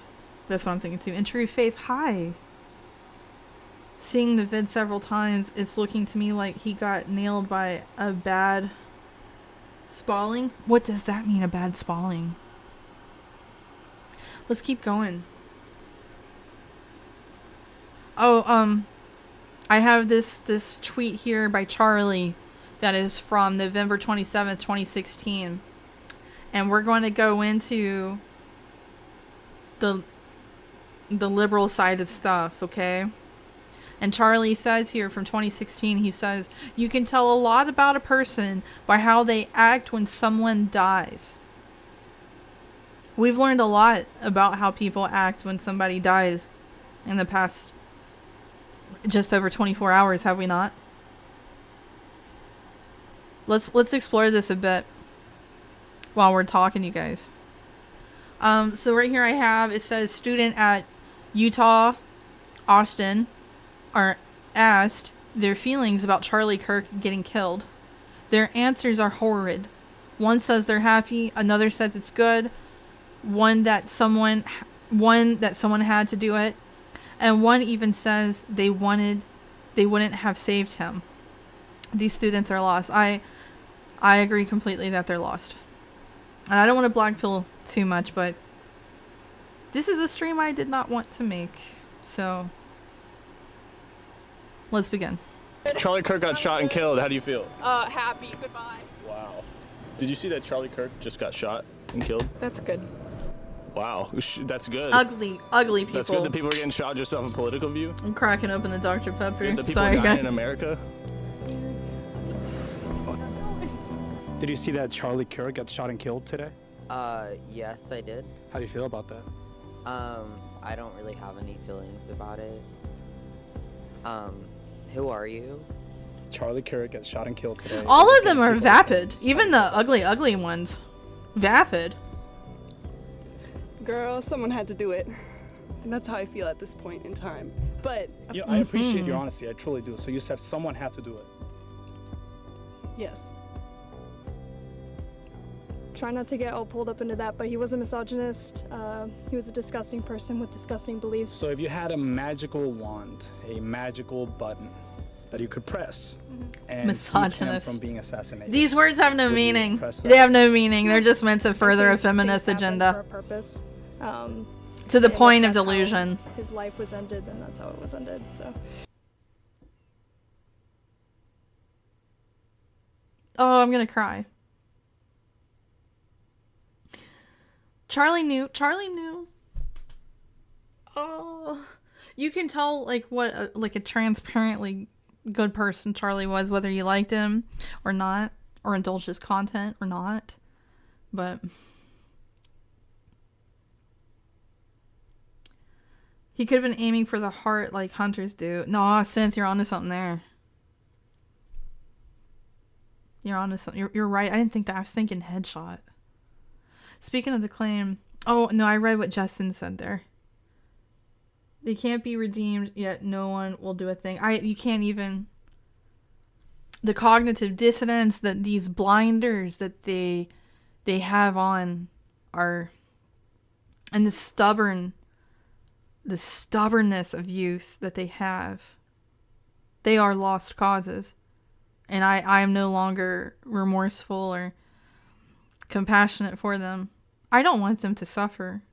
That's what I'm thinking too. In true faith, hi. Seeing the vid several times, it's looking to me like he got nailed by a bad spalling. What does that mean, a bad spalling? Let's keep going. Oh, I have this tweet here by Charlie that is from November 27th, 2016. And we're going to go into the liberal side of stuff, okay? And Charlie says here from 2016, he says, you can tell a lot about a person by how they act when someone dies. We've learned a lot about how people act when somebody dies in the past just over 24 hours, have we not? Let's explore this a bit while we're talking, you guys. So right here I have, it says student at Utah, Austin, are asked their feelings about Charlie Kirk getting killed. Their answers are horrid. One says they're happy, another says it's good, one that someone had to do it, and one even says they wouldn't have saved him. These students are lost. I agree completely that they're lost. And I don't want to black pill too much, but this is a stream I did not want to make. So, let's begin. Charlie Kirk got shot and killed. How do you feel? Happy. Goodbye. Wow. Did you see that Charlie Kirk just got shot and killed? That's good. Wow. That's good. Ugly people. That's good that people are getting shot just off a political view. I'm cracking open the Dr. Pepper. Good that people Sorry, are dying guys. in America. Did you see that Charlie Kirk got shot and killed today? Yes, I did. How do you feel about that? I don't really have any feelings about it. Who are you? Charlie Kirk got shot and killed today. All of them are vapid. Even the ugly ones. Vapid. Girl, someone had to do it. And that's how I feel at this point in time. But, You know, I appreciate your honesty. I truly do. So you said someone had to do it. yes. Try not to get all pulled up into that, but he was a misogynist. He was a disgusting person with disgusting beliefs. So if you had a magical wand, a magical button that you could press and keep him Misogynist. from being assassinated. These words have no would you meaning. press that? They have no meaning. They're just meant to further I a think feminist things happened agenda. for a purpose. To the and if point of that's how delusion. His life was ended, then that's how it was ended. So. Oh, I'm gonna cry. Charlie knew. Oh, you can tell like what a transparently good person Charlie was, whether you liked him or not, or indulged his content or not. But he could have been aiming for the heart like hunters do. No, Synth, you're onto something there. You're onto something. You're right. I didn't think that. I was thinking headshot. Speaking of the claim, oh no, I read what Justin said there. They can't be redeemed, yet no one will do a thing. You can't even. The cognitive dissonance that these blinders that they have on are, and the stubbornness of youth that they have. They are lost causes, and I am no longer remorseful or compassionate for them. I don't want them to suffer.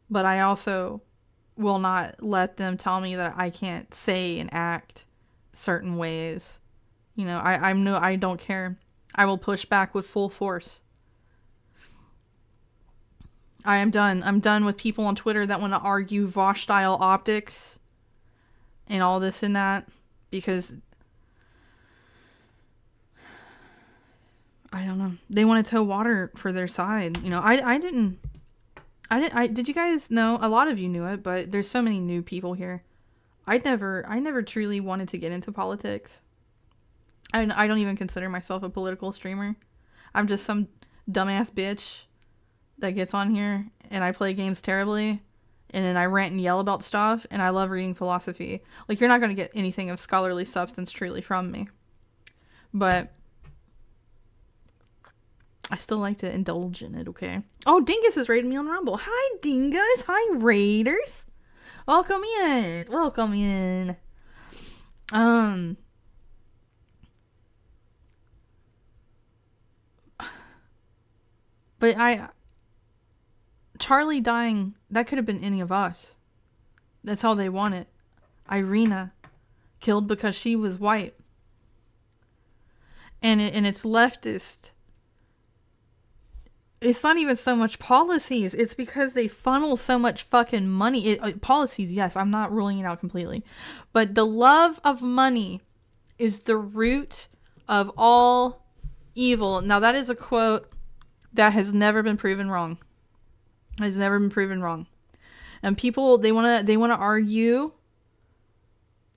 But I also will not let them tell me that I can't say and act certain ways. You know, I don't care. I will push back with full force. I am done. I'm done with people on Twitter that want to argue Vosh style optics and all this and that, because I don't know. They want to tow water for their side. You know, did you guys know? A lot of you knew it, but there's so many new people here. I never truly wanted to get into politics. I don't even consider myself a political streamer. I'm just some dumbass bitch that gets on here and I play games terribly and then I rant and yell about stuff, and I love reading philosophy. Like, you're not going to get anything of scholarly substance truly from me. But I still like to indulge in it, okay? Oh, Dingus is raiding me on Rumble. Hi, Dingus. Hi, Raiders. Welcome in. Welcome in. But Charlie dying, that could have been any of us. That's how they want it. Irina, killed because she was white. And it's leftist. It's not even so much policies. It's because they funnel so much fucking money. Policies, yes, I'm not ruling it out completely. But the love of money is the root of all evil. Now, that is a quote that has never been proven wrong. Has never been proven wrong. And people, they want to argue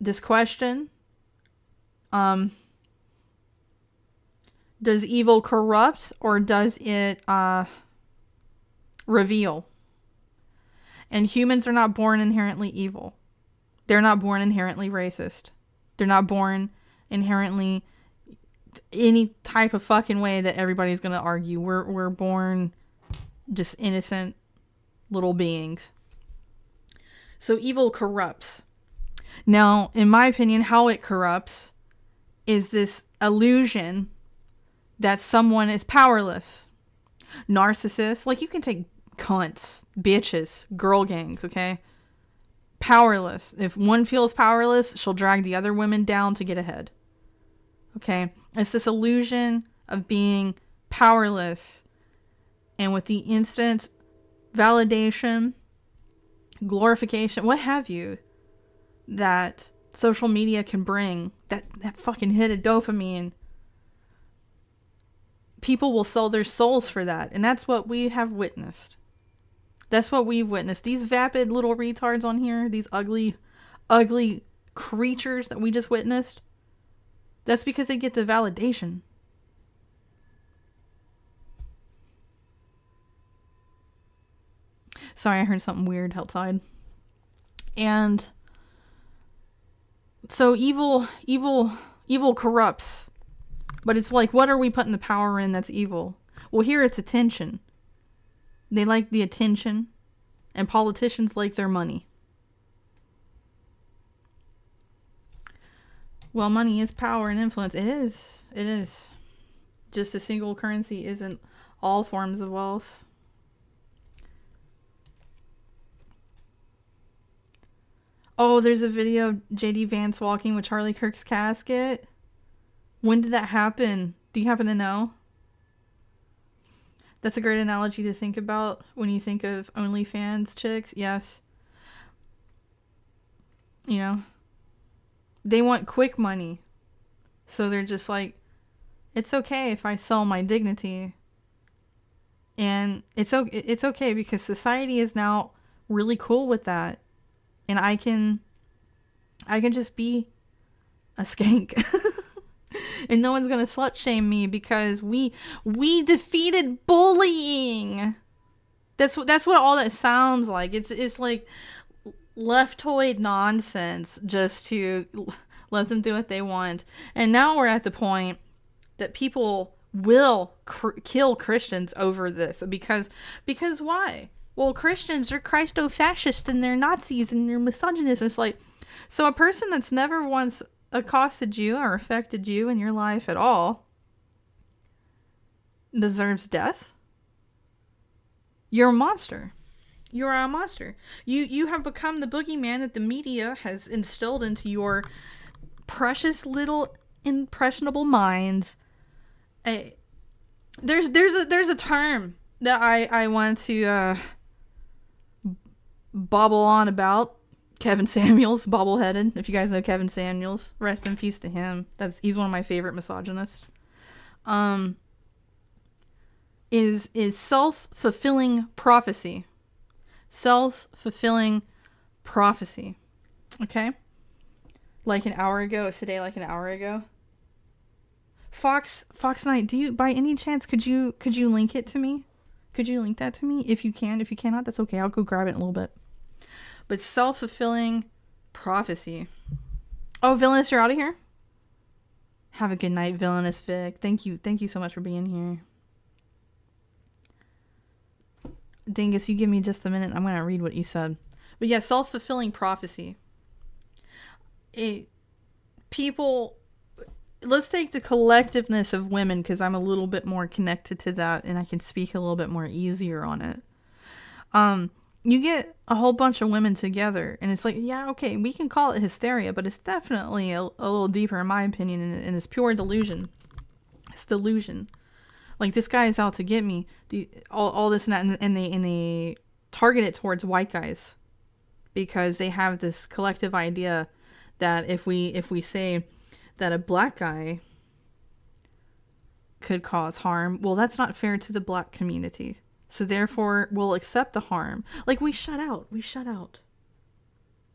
this question. Does evil corrupt, or does it reveal? And humans are not born inherently evil. They're not born inherently racist. They're not born inherently any type of fucking way that everybody's gonna argue. We're born just innocent little beings. So evil corrupts. Now, in my opinion, how it corrupts is this illusion that someone is powerless. Narcissists, like, you can take cunts, bitches, girl gangs, okay? Powerless. If one feels powerless, she'll drag the other women down to get ahead. Okay? It's this illusion of being powerless, and with the instant validation, glorification, what have you, that social media can bring, that fucking hit of dopamine, people will sell their souls for that. And that's what we have witnessed. That's what we've witnessed. These vapid little retards on here, these ugly, ugly creatures that we just witnessed, that's because they get the validation. Sorry, I heard something weird outside. And so evil corrupts. But it's like, what are we putting the power in that's evil? Well, here it's attention. They like the attention, and politicians like their money. Well, money is power and influence. It is. It is. Just a single currency isn't all forms of wealth. Oh, there's a video of J.D. Vance walking with Charlie Kirk's casket. When did that happen? Do you happen to know? That's a great analogy to think about when you think of OnlyFans chicks. Yes. You know, they want quick money. So they're just like, it's okay if I sell my dignity. And it's okay because society is now really cool with that. And I can just be a skank. And no one's gonna slut shame me because we defeated bullying. That's what all that sounds like. It's like leftoid nonsense just to let them do what they want. And now we're at the point that people will kill Christians over this because why? Well, Christians are Christo-fascists and they're Nazis and they're misogynists. It's like, so a person that's never once accosted you or affected you in your life at all deserves death. You're a monster. You are a monster. You have become the boogeyman that the media has instilled into your precious little impressionable minds. There's a term that I want to bobble on about. Kevin Samuels, bobbleheaded. If you guys know Kevin Samuels, rest in peace to him. He's one of my favorite misogynists. Is self-fulfilling prophecy. Self-fulfilling prophecy. Okay? Like an hour ago, it's today like an hour ago. Fox Knight, do you, by any chance, could you link it to me? Could you link that to me? If you can. If you cannot, that's okay. I'll go grab it in a little bit. But self-fulfilling prophecy. Oh, Villainous, you're out of here? Have a good night, Villainous Vic. Thank you so much for being here. Dingus, you give me just a minute. I'm going to read what he said. But yeah, self-fulfilling prophecy. People, let's take the collectiveness of women, because I'm a little bit more connected to that and I can speak a little bit more easier on it. You get a whole bunch of women together and it's like, yeah, okay, we can call it hysteria, but it's definitely a little deeper in my opinion, and it's pure delusion. It's delusion. Like, this guy is out to get me. All this and that, and they target it towards white guys because they have this collective idea that if we say that a black guy could cause harm, well, that's not fair to the black community. So therefore, we'll accept the harm. Like, we shut out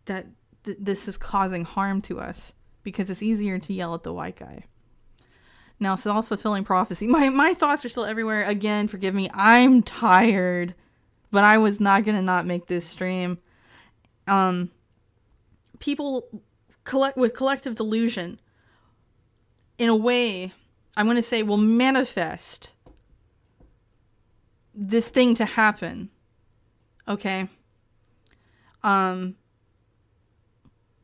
that this is causing harm to us because it's easier to yell at the white guy. Now, self-fulfilling prophecy. My thoughts are still everywhere. Again, forgive me. I'm tired, but I was not gonna not make this stream. People with collective delusion, in a way, I'm gonna say, will manifest this thing to happen. Okay?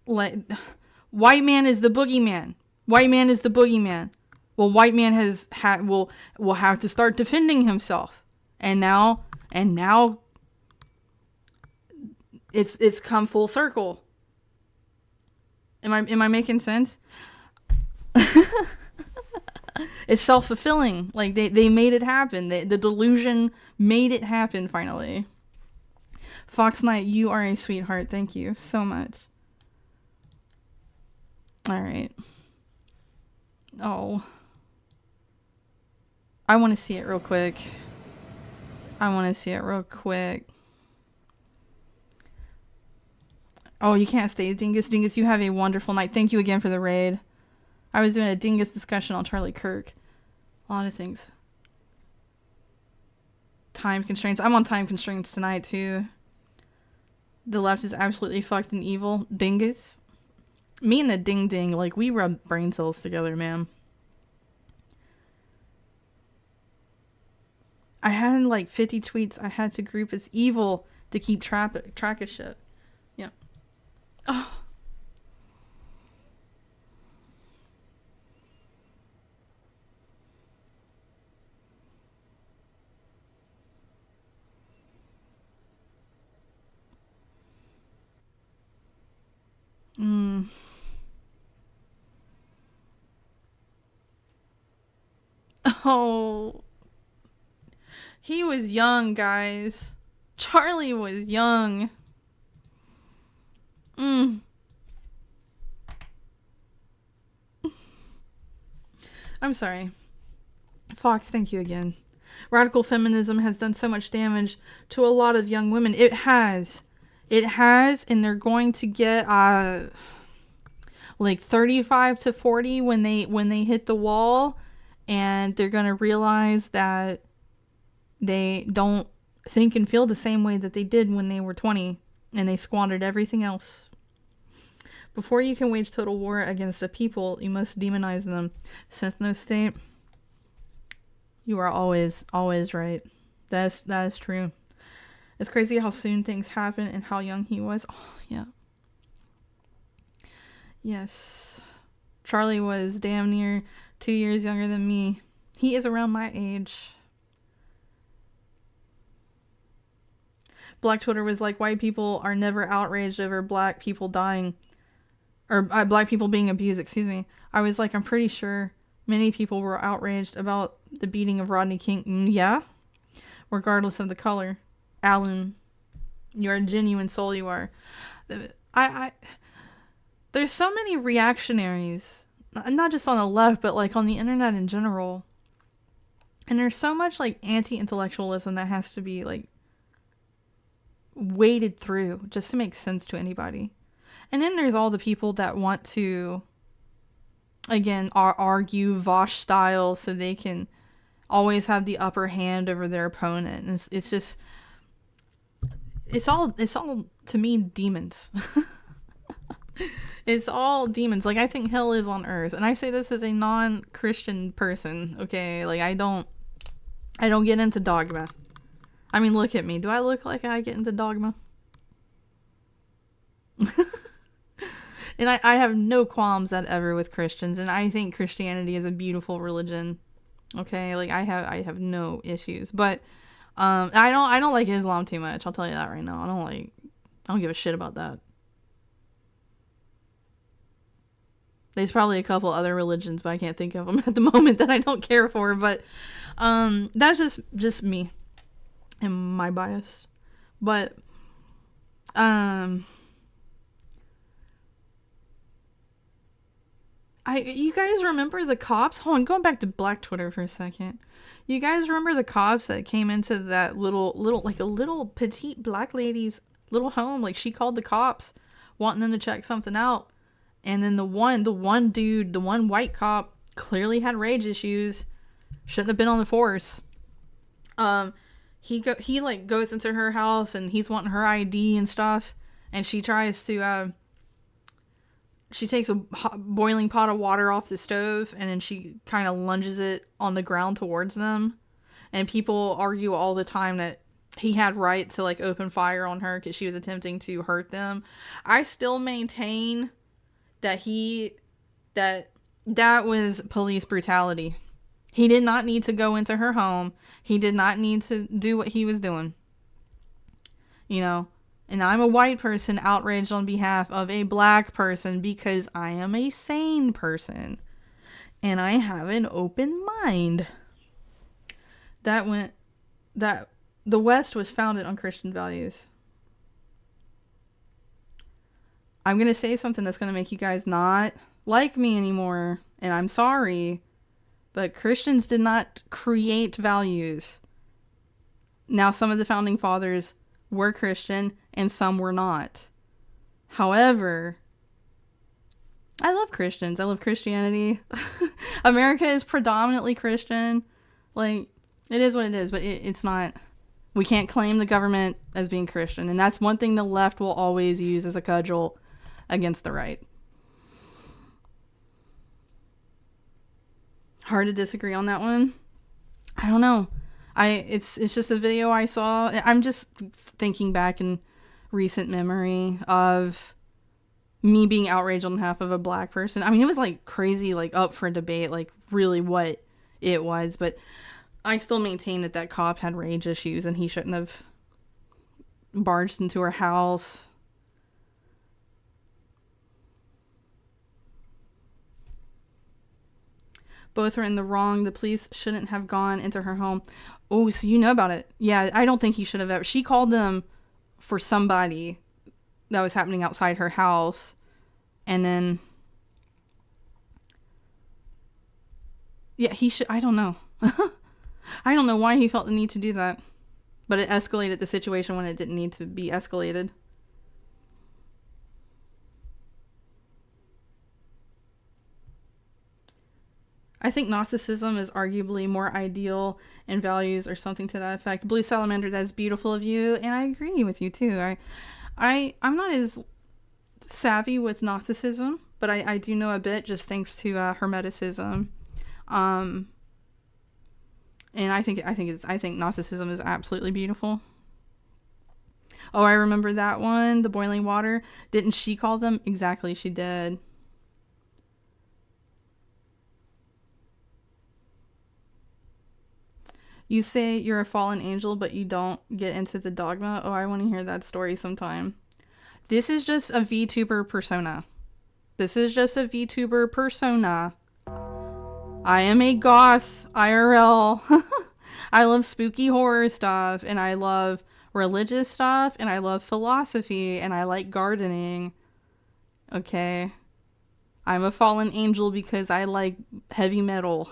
Like, white man is the boogeyman. White man is the boogeyman. Well, white man will have to start defending himself. And now it's come full circle. Am I making sense? It's self-fulfilling. Like, they made it happen. The delusion made it happen finally. Fox Knight, you are a sweetheart. Thank you so much. All right. Oh. I want to see it real quick. Oh, you can't stay, Dingus. Dingus, you have a wonderful night. Thank you again for the raid. I was doing a Dingus discussion on Charlie Kirk. A lot of things. Time constraints. I'm on time constraints tonight, too. The left is absolutely fucked and evil. Dingus. Me and the Ding Ding, like, we rub brain cells together, man. I had like 50 tweets I had to group as evil to keep track of shit. Yeah. Oh. Oh. He was young, guys. Charlie was young. I'm sorry. Fox, thank you again. Radical feminism has done so much damage to a lot of young women. It has. And they're going to get like 35 to 40 when they hit the wall, and they're going to realize that they don't think and feel the same way that they did when they were 20, and they squandered everything else. Before you can wage total war against a people, you must demonize them. Since no state, you are always right. That is true. It's crazy how soon things happen and how young he was. Oh, yeah. Yes. Charlie was damn near 2 years younger than me. He is around my age. Black Twitter was like, white people are never outraged over black people dying. Or black people being abused, excuse me. I was like, I'm pretty sure many people were outraged about the beating of Rodney King. Yeah? Regardless of the color. Alan, you're a genuine soul, you are. There's so many reactionaries. Not just on the left, but like on the internet in general. And there's so much like anti-intellectualism that has to be like waded through just to make sense to anybody. And then there's all the people that want to, again, argue Vosh style so they can always have the upper hand over their opponent. And it's just, it's all to me demons. It's all demons. Like, I think hell is on earth, and I say this as a non-Christian person. Okay, like I don't get into dogma. I mean, look at me. Do I look like I get into dogma? And I have no qualms that ever with Christians, and I think Christianity is a beautiful religion. Okay, like I have no issues, but I don't like Islam too much. I'll tell you that right now. I don't give a shit about that. There's probably a couple other religions, but I can't think of them at the moment that I don't care for. But that's just me and my bias. But you guys remember the cops? Hold on, going back to Black Twitter for a second. You guys remember the cops that came into that little petite black lady's little home? Like, she called the cops, wanting them to check something out. And then the one white cop clearly had rage issues. Shouldn't have been on the force. He goes into her house and he's wanting her ID and stuff. And she tries to, she takes a boiling pot of water off the stove and then she kind of lunges it on the ground towards them. And people argue all the time that he had right to like open fire on her because she was attempting to hurt them. I still maintain that was police brutality. He did not need to go into her home. He did not need to do what he was doing. You know, and I'm a white person outraged on behalf of a black person because I am a sane person. And I have an open mind. The West was founded on Christian values. I'm going to say something that's going to make you guys not like me anymore, and I'm sorry, but Christians did not create values. Now, some of the founding fathers were Christian, and some were not. However, I love Christians. I love Christianity. America is predominantly Christian. Like, it is what it is, but it's not... We can't claim the government as being Christian, and that's one thing the left will always use as a cudgel against the right. Hard to disagree on that one. I don't know. It's just a video I saw. I'm just thinking back in recent memory of me being outraged on behalf of a black person. I mean, it was like crazy, like up for debate, like really what it was, but I still maintain that cop had rage issues and he shouldn't have barged into her house. Both are in the wrong. The police shouldn't have gone into her home. Oh, so you know about it. Yeah, I don't think he should have ever. She called them for somebody that was happening outside her house. And then... Yeah, he should... I don't know. I don't know why he felt the need to do that. But it escalated the situation when it didn't need to be escalated. I think Gnosticism is arguably more ideal in values or something to that effect. Blue Salamander, that's beautiful of you, and I agree with you too. I'm not as savvy with Gnosticism, but I do know a bit just thanks to Hermeticism. And I think Gnosticism is absolutely beautiful. Oh, I remember that one, the boiling water. Didn't she call them? Exactly, she did. You say you're a fallen angel, but you don't get into the dogma. Oh, I want to hear that story sometime. This is just a VTuber persona. This is just a VTuber persona. I am a goth IRL. I love spooky horror stuff, and I love religious stuff, and I love philosophy, and I like gardening. Okay. I'm a fallen angel because I like heavy metal.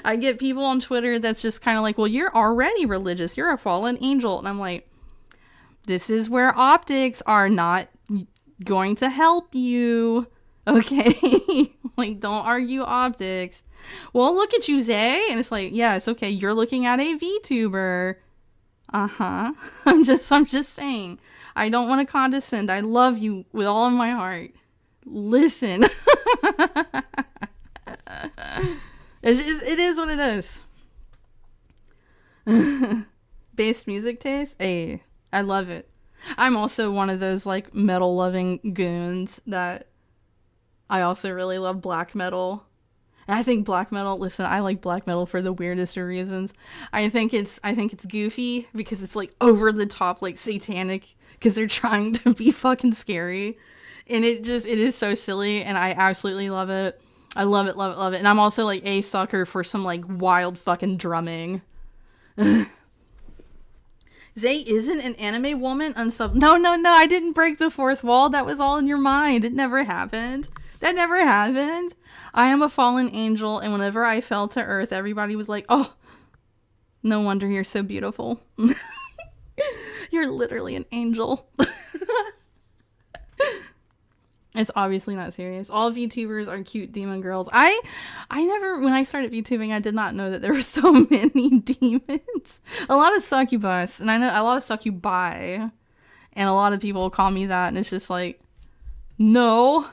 I get people on Twitter that's just kind of like, well, you're already religious. You're a fallen angel. And I'm like, this is where optics are not going to help you. Okay? Like, don't argue optics. Well, look at you, Zay. And it's like, yeah, it's okay. You're looking at a VTuber. Uh-huh. I'm just saying. I don't want to condescend. I love you with all of my heart. Listen. It is what it is. Based music taste? Hey, I love it. I'm also one of those, like, metal-loving goons that I also really love black metal. And I think black metal, listen, I like black metal for the weirdest of reasons. I think it's goofy because it's, like, over the top, like, satanic, because they're trying to be fucking scary. And it is so silly, and I absolutely love it. I love it, love it, love it. And I'm also, like, a sucker for some, like, wild fucking drumming. Zay isn't an anime woman unsub. No, I didn't break the fourth wall. That was all in your mind. It never happened. That never happened. I am a fallen angel, and whenever I fell to earth, everybody was like, oh, no wonder you're so beautiful. You're literally an angel. It's obviously not serious. All VTubers are cute demon girls. I never, when I started VTubing, I did not know that there were so many demons. A lot of succubus, and I know a lot of succubi, and a lot of people call me that, and it's just like, no.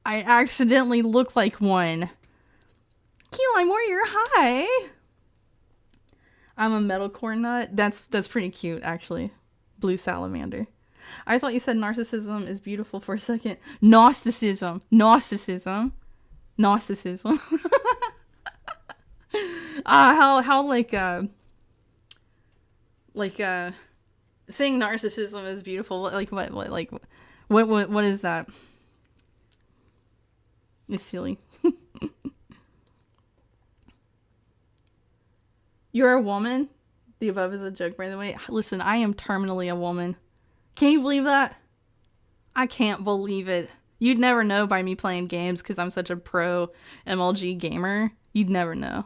I accidentally look like one. Keyline Warrior, hi! I'm a metalcore nut. That's pretty cute, actually. Blue salamander. I thought you said narcissism is beautiful for a second. Gnosticism. How saying narcissism is beautiful. What is that? It's silly. You're a woman? The above is a joke, by the way. Listen, I am terminally a woman. Can you believe that? I can't believe it. You'd never know by me playing games because I'm such a pro MLG gamer. You'd never know.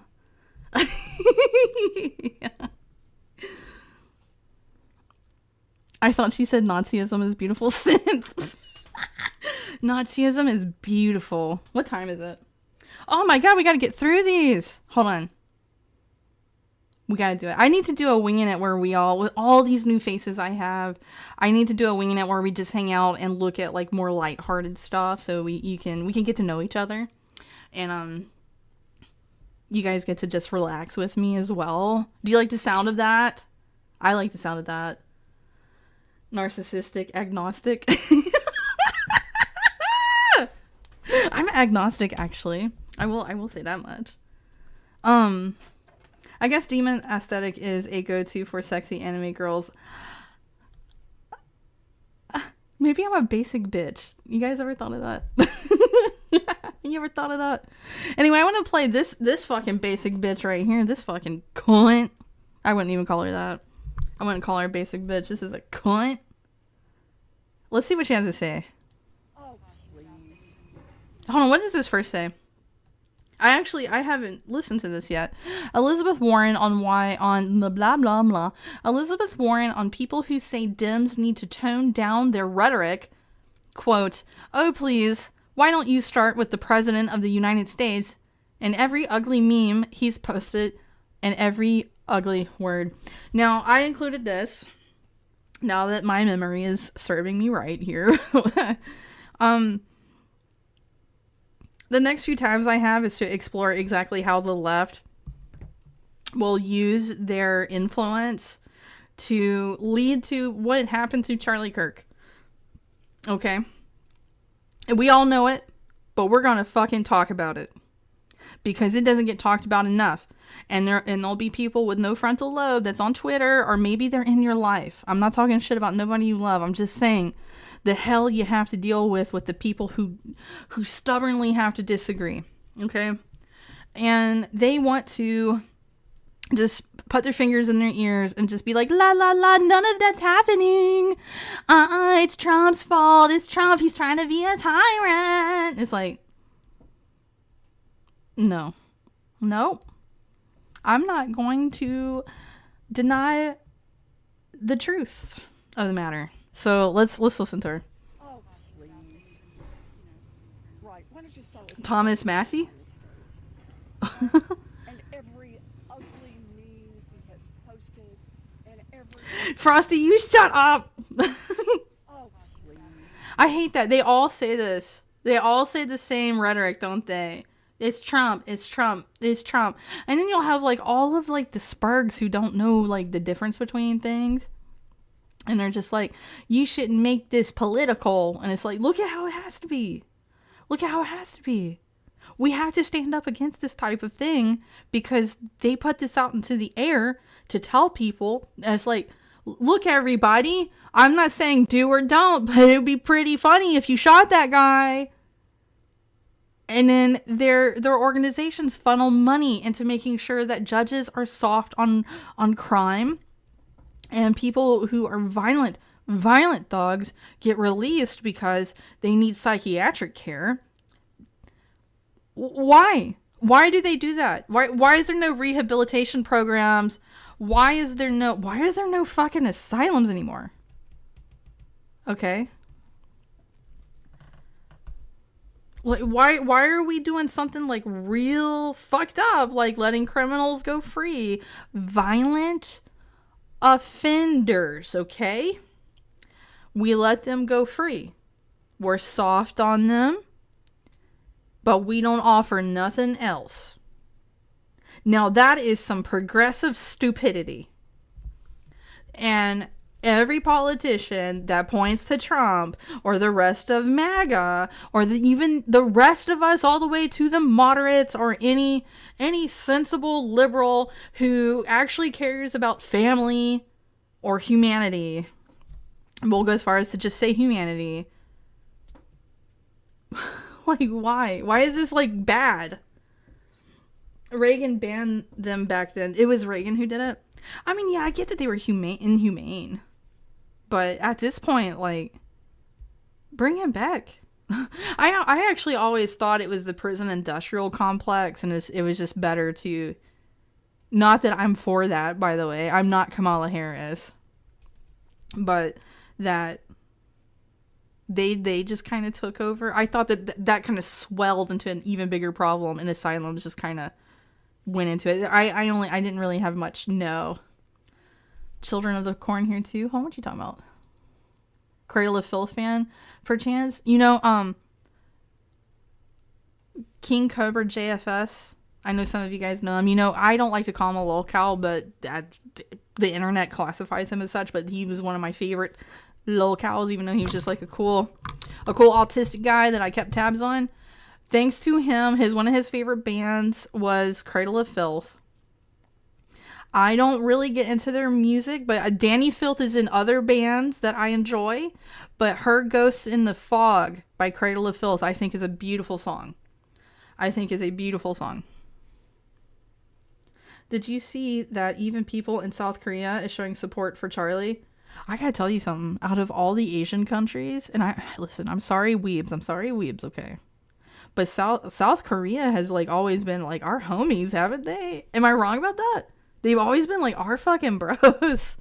Yeah. I thought she said Nazism is beautiful synth. Nazism is beautiful. What time is it? Oh my god, we gotta get through these. Hold on. We gotta do it. I need to do a Wingin' It where we all, with all these new faces I have, I need to do a Wingin' It where we just hang out and look at, like, more lighthearted stuff so we can get to know each other. And, you guys get to just relax with me as well. Do you like the sound of that? I like the sound of that. Narcissistic agnostic. I'm agnostic, actually. I will say that much. I guess demon aesthetic is a go-to for sexy anime girls. Maybe I'm a basic bitch. You guys ever thought of that? You ever thought of that? Anyway, I want to play this fucking basic bitch right here. This fucking cunt. I wouldn't even call her that. I wouldn't call her a basic bitch. This is a cunt. Let's see what she has to say. Oh, please. Hold on, what does this first say? I haven't listened to this yet. Elizabeth Warren on the blah blah blah. Elizabeth Warren on people who say Dems need to tone down their rhetoric. Quote, oh please, why don't you start with the President of the United States and every ugly meme he's posted and every ugly word. Now, I included this, now that my memory is serving me right here. The next few tabs I have is to explore exactly how the left will use their influence to lead to what happened to Charlie Kirk. Okay? And we all know it, but we're gonna fucking talk about it. because it doesn't get talked about enough. And there'll be people with no frontal lobe that's on Twitter, or maybe they're in your life. I'm not talking shit about nobody you love. I'm just saying the hell you have to deal with the people who stubbornly have to disagree. Okay? And they want to just put their fingers in their ears and just be like, la la la, none of that's happening. It's Trump's fault. It's Trump. He's trying to be a tyrant. It's like, no. I'm not going to deny the truth of the matter. So let's listen to her. Oh, please. Right, why don't you start with Thomas Massey? and every ugly meme he has posted and every... Frosty, you shut up! Oh, please. I hate that. They all say this. They all say the same rhetoric, don't they? It's Trump, it's Trump, it's Trump. And then you'll have like all of like the sparks who don't know like the difference between things. And they're just like, you shouldn't make this political. And it's like, look at how it has to be. Look at how it has to be. We have to stand up against this type of thing because they put this out into the air to tell people. And it's like, look, everybody, I'm not saying do or don't, but it would be pretty funny if you shot that guy. And then their organizations funnel money into making sure that judges are soft on crime, and people who are violent thugs get released because they need psychiatric care. Why? Why do they do that? Why is there no rehabilitation programs? Why is there no fucking asylums anymore? Okay. Like, why are we doing something like real fucked up, like letting criminals go free? Violent offenders, okay? We let them go free. We're soft on them, but we don't offer nothing else. Now that is some progressive stupidity. And every politician that points to Trump or the rest of MAGA or even the rest of us all the way to the moderates or any sensible liberal who actually cares about family or humanity, we'll go as far as to just say humanity. Like, why? Why is this like bad? Reagan banned them back then. It was Reagan who did it. I mean, yeah, I get that they were inhumane. But at this point, like, bring him back. I actually always thought it was the prison industrial complex, and it was just better to... Not that I'm for that, by the way. I'm not Kamala Harris. But that they just kind of took over. I thought that kind of swelled into an even bigger problem, and asylums just kind of went into it. I didn't really have much Children of the Corn here too. Hold on, what you talking about? Cradle of Filth fan, perchance. You know, King Cobra JFS. I know some of you guys know him. You know, I don't like to call him a lolcow, but the internet classifies him as such. But he was one of my favorite lolcows, even though he was just like a cool autistic guy that I kept tabs on. Thanks to him, one of his favorite bands was Cradle of Filth. I don't really get into their music, but Danny Filth is in other bands that I enjoy. But Her Ghosts in the Fog by Cradle of Filth, I think is a beautiful song. Did you see that even people in South Korea is showing support for Charlie? I gotta tell you something. Out of all the Asian countries, and I'm sorry, weebs, okay? But South Korea has like always been like our homies, haven't they? Am I wrong about that? They've always been like our fucking bros.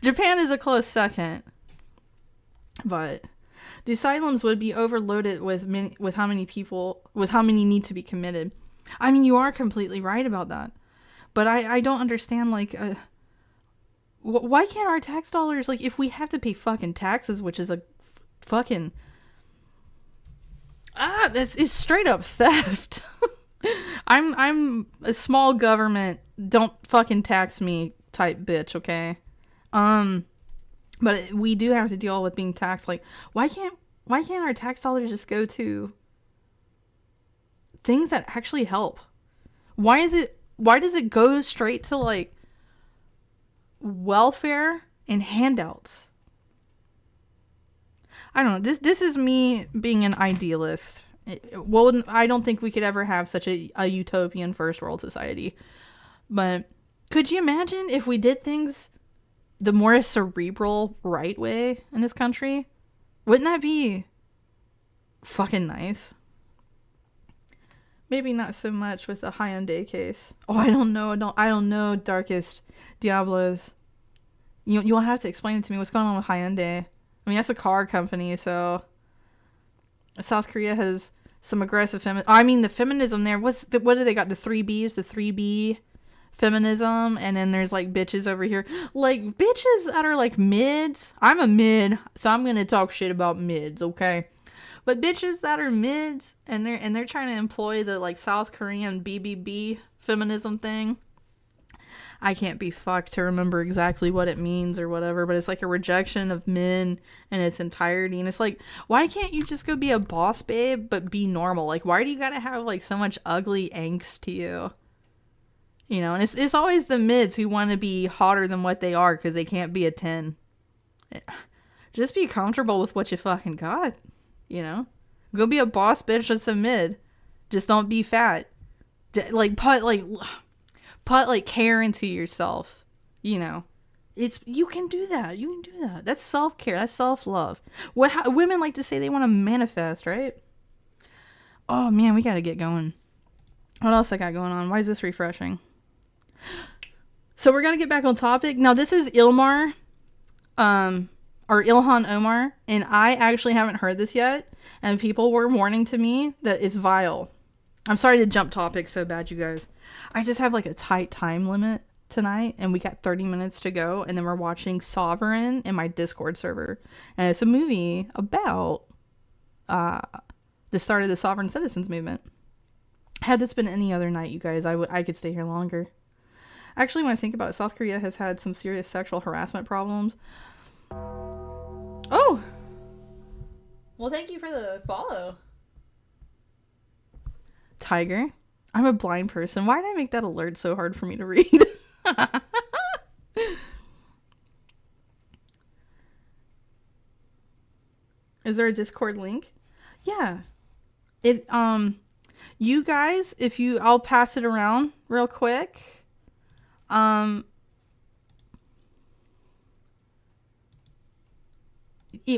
Japan is a close second. But the asylums would be overloaded with how many need to be committed. I mean, you are completely right about that. But I don't understand, like, why can't our tax dollars, like, if we have to pay fucking taxes, which is a fucking... this is straight up theft. I'm a small government, don't fucking tax me type bitch, okay? But we do have to deal with being taxed. Like, why can't our tax dollars just go to things that actually help? Why does it go straight to like welfare and handouts? I don't know. This is me being an idealist. I don't think we could ever have such a utopian first world society. But could you imagine if we did things the more cerebral right way in this country? Wouldn't that be fucking nice? Maybe not so much with the Hyundai case. Oh, I don't know, Darkest Diablos. You'll have to explain it to me. What's going on with Hyundai? I mean, that's a car company, so South Korea has some aggressive the feminism there. What do they got? The 3Bs, the 3B feminism, and then there's like bitches over here. Like bitches that are like mids. I'm a mid, so I'm gonna talk shit about mids, okay? But bitches that are mids and they're trying to employ the like South Korean BBB feminism thing. I can't be fucked to remember exactly what it means or whatever, but it's like a rejection of men in its entirety. And it's like, why can't you just go be a boss babe but be normal? Like, why do you gotta have like so much ugly angst to you? You know, and it's always the mids who want to be hotter than what they are because they can't be a 10. Just be comfortable with what you fucking got, you know? Go be a boss bitch that's a mid. Just don't be fat. Put care into yourself, you know. You can do that. You can do that. That's self-care. That's self-love. Women like to say they want to manifest, right? Oh man, we got to get going. What else I got going on? Why is this refreshing? So we're going to get back on topic. Now this is Ilmar, or Ilhan Omar, and I actually haven't heard this yet, and people were warning to me that it's vile. I'm sorry to jump topics so bad, you guys. I just have like a tight time limit tonight, and we got 30 minutes to go, and then we're watching Sovereign in my Discord server, and it's a movie about the start of the sovereign citizens movement. Had this been any other night, you guys, I could stay here longer. Actually, when I think about it, South Korea has had some serious sexual harassment problems. Oh! Well, thank you for the follow. Tiger. I'm a blind person. Why did I make that alert so hard for me to read? Is there a Discord link? Yeah. You guys, I'll pass it around real quick.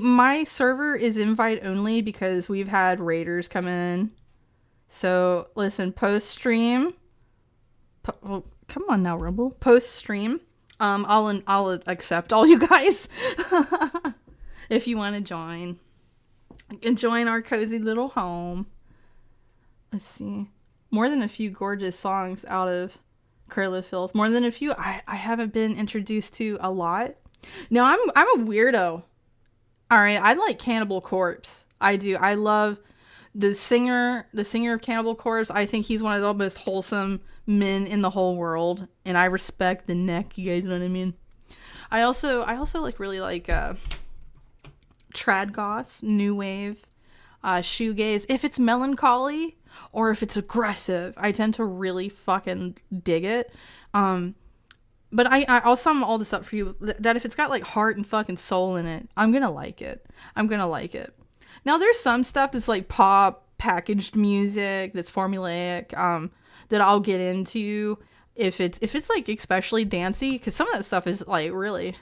My server is invite only because we've had raiders come in. So listen, post stream. Come on now, Rumble. Post stream. I'll accept all you guys if you want to join. And join our cozy little home. Let's see. More than a few gorgeous songs out of Curly Filth. More than a few I haven't been introduced to a lot. Now I'm a weirdo. Alright, I like Cannibal Corpse. I do. I love the singer of Cannibal Corpse. I think he's one of the most wholesome men in the whole world. And I respect the neck, you guys know what I mean? I also really like trad goth, new wave, shoegaze. If it's melancholy or if it's aggressive, I tend to really fucking dig it. But I'll sum all this up for you, that if it's got like heart and fucking soul in it, I'm gonna like it. Now there's some stuff that's like pop packaged music that's formulaic, that I'll get into if it's like especially dancey, because some of that stuff is like really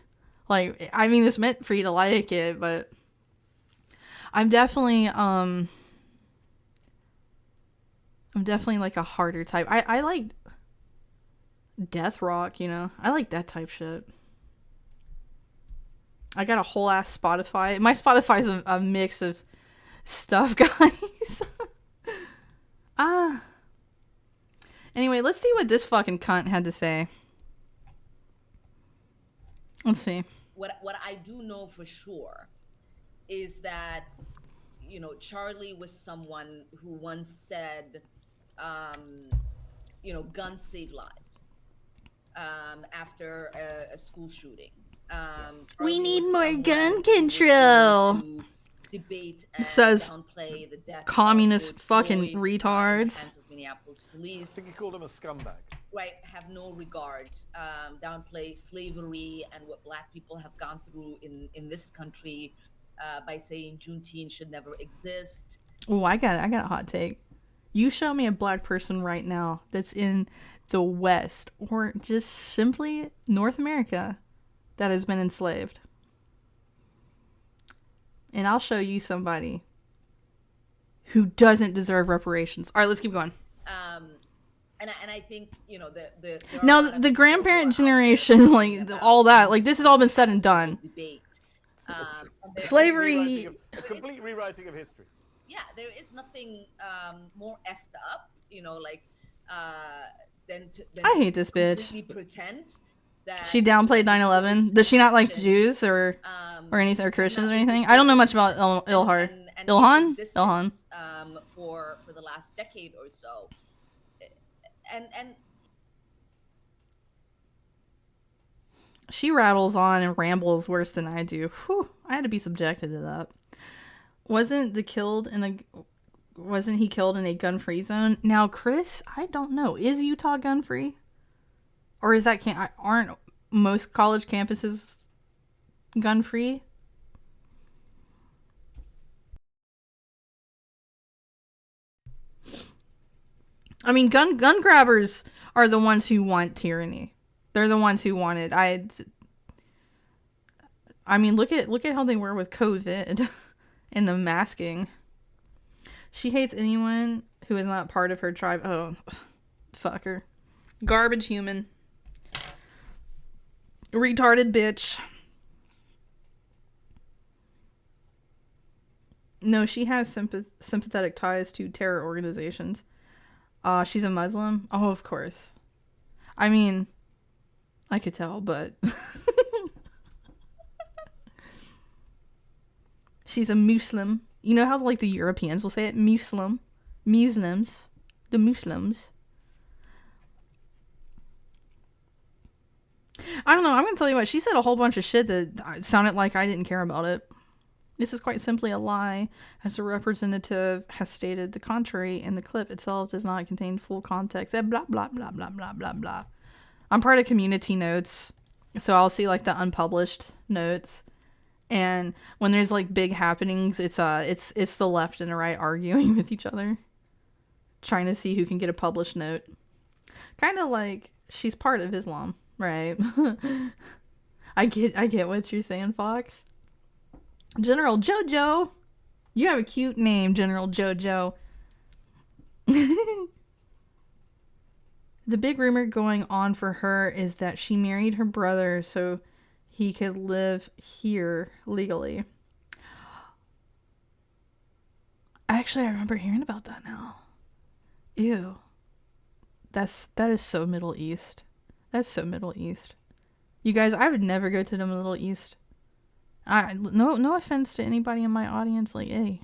like, I mean, it's meant for you to like it, but I'm definitely like a harder type. I like death rock, you know. I like that type shit. I got a whole ass Spotify. My Spotify's a mix of stuff, guys. Anyway, let's see what this fucking cunt had to say. Let's see. What I do know for sure is that, you know, Charlie was someone who once said, you know, guns save lives. After a school shooting. We need more gun control. Debate and says downplay the death communist of fucking Floyd retards. at the hands of Minneapolis police. I think he called him a scumbag. Right, have no regard, downplay slavery and what Black people have gone through in this country by saying Juneteenth should never exist. Oh, I got a hot take. You show me a Black person right now that's in the West or just simply North America that has been enslaved, and I'll show you somebody who doesn't deserve reparations. All right, let's keep going. And I think, you know, now the grandparent generation, like all that, like this has all been said and done. Slavery, a complete rewriting of history. Yeah, there is nothing more effed up, you know, like than I hate this bitch. Pretend that she downplayed 9/11. Does she not like Jews or anything, or Christians or anything? I don't know much about Ilhan for the last decade or so. And she rattles on and rambles worse than I do. Whew, I had to be subjected to that. Wasn't he killed in a gun-free zone? Now, Chris, I don't know. Is Utah gun-free? Or is that aren't most college campuses gun-free? I mean, gun grabbers are the ones who want tyranny. They're the ones who want it. I mean, look at how they were with COVID and the masking. She hates anyone who is not part of her tribe. Oh, fuck her. Garbage human. Retarded bitch. No, she has sympathetic ties to terror organizations. She's a Muslim? Oh, of course. I mean, I could tell, but... She's a Muslim. You know how, like, the Europeans will say it? Muslim. Muslims. The Muslims. I don't know. I'm going to tell you what. She said a whole bunch of shit that sounded like I didn't care about it. This is quite simply a lie, as the representative has stated the contrary, and the clip itself does not contain full context. Blah, blah, blah, blah, blah, blah, blah. I'm part of community notes, so I'll see, like, the unpublished notes. And when there's, like, big happenings, it's the left and the right arguing with each other, trying to see who can get a published note. Kind of like she's part of Islam, right? I get what you're saying, Fox. General Jojo. You have a cute name, General Jojo. The big rumor going on for her is that she married her brother so he could live here legally. Actually, I remember hearing about that now. Ew. That is so Middle East. That's so Middle East. You guys, I would never go to the Middle East. No offense to anybody in my audience, like, hey,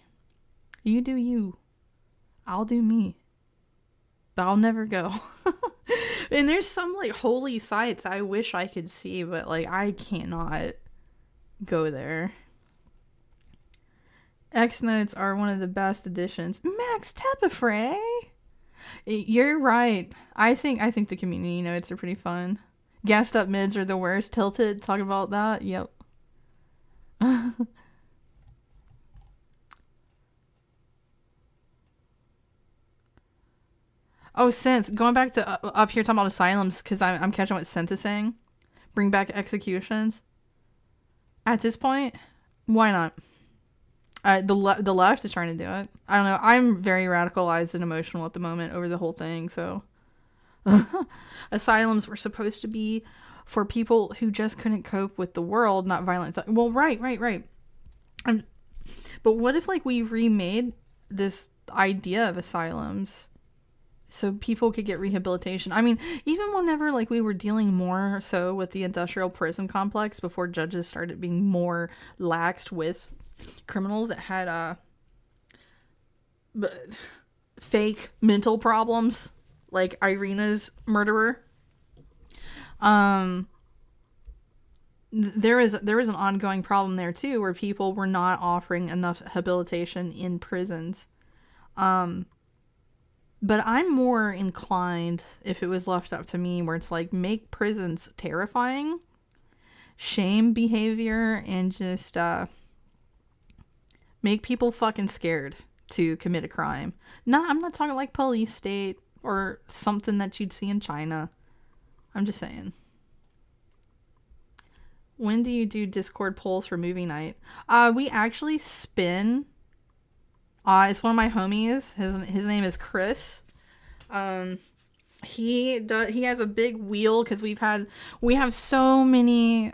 you do you, I'll do me, but I'll never go. And there's some, like, holy sites I wish I could see, but, like, I cannot go there. X notes are one of the best additions. Max Tepifray, you're right. I think the community notes are pretty fun. Gassed up mids are the worst. Tilted, talking about that. Yep. Oh, going back to up here talking about asylums, because I'm catching what Sent is saying. Bring back executions. At this point, why not? The left is trying to do it. I don't know. I'm very radicalized and emotional at the moment over the whole thing. So, asylums were supposed to be for people who just couldn't cope with the world, not violent. Well, right. But what if, like, we remade this idea of asylums so people could get rehabilitation? I mean, even whenever, like, we were dealing more so with the industrial prison complex before judges started being more laxed with criminals that had fake mental problems, like Irina's murderer. There is an ongoing problem there too, where people were not offering enough rehabilitation in prisons. But I'm more inclined, if it was left up to me, where it's like, make prisons terrifying, shame behavior, and just make people fucking scared to commit a crime. I'm not talking like police state or something that you'd see in China. I'm just saying. When do you do Discord polls for movie night? We actually spin. It's one of my homies. His name is Chris. He has a big wheel because we have so many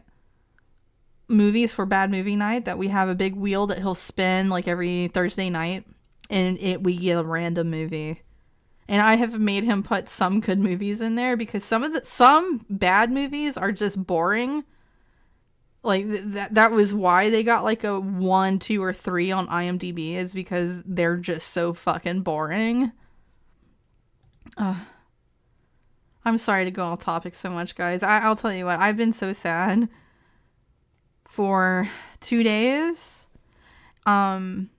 movies for bad movie night that we have a big wheel that he'll spin like every Thursday night, and we get a random movie. And I have made him put some good movies in there because some bad movies are just boring. Like that was why they got like a 1, 2, or 3 on IMDb, is because they're just so fucking boring. I'm sorry to go off topic so much, guys. I'll tell you what, I've been so sad for 2 days. And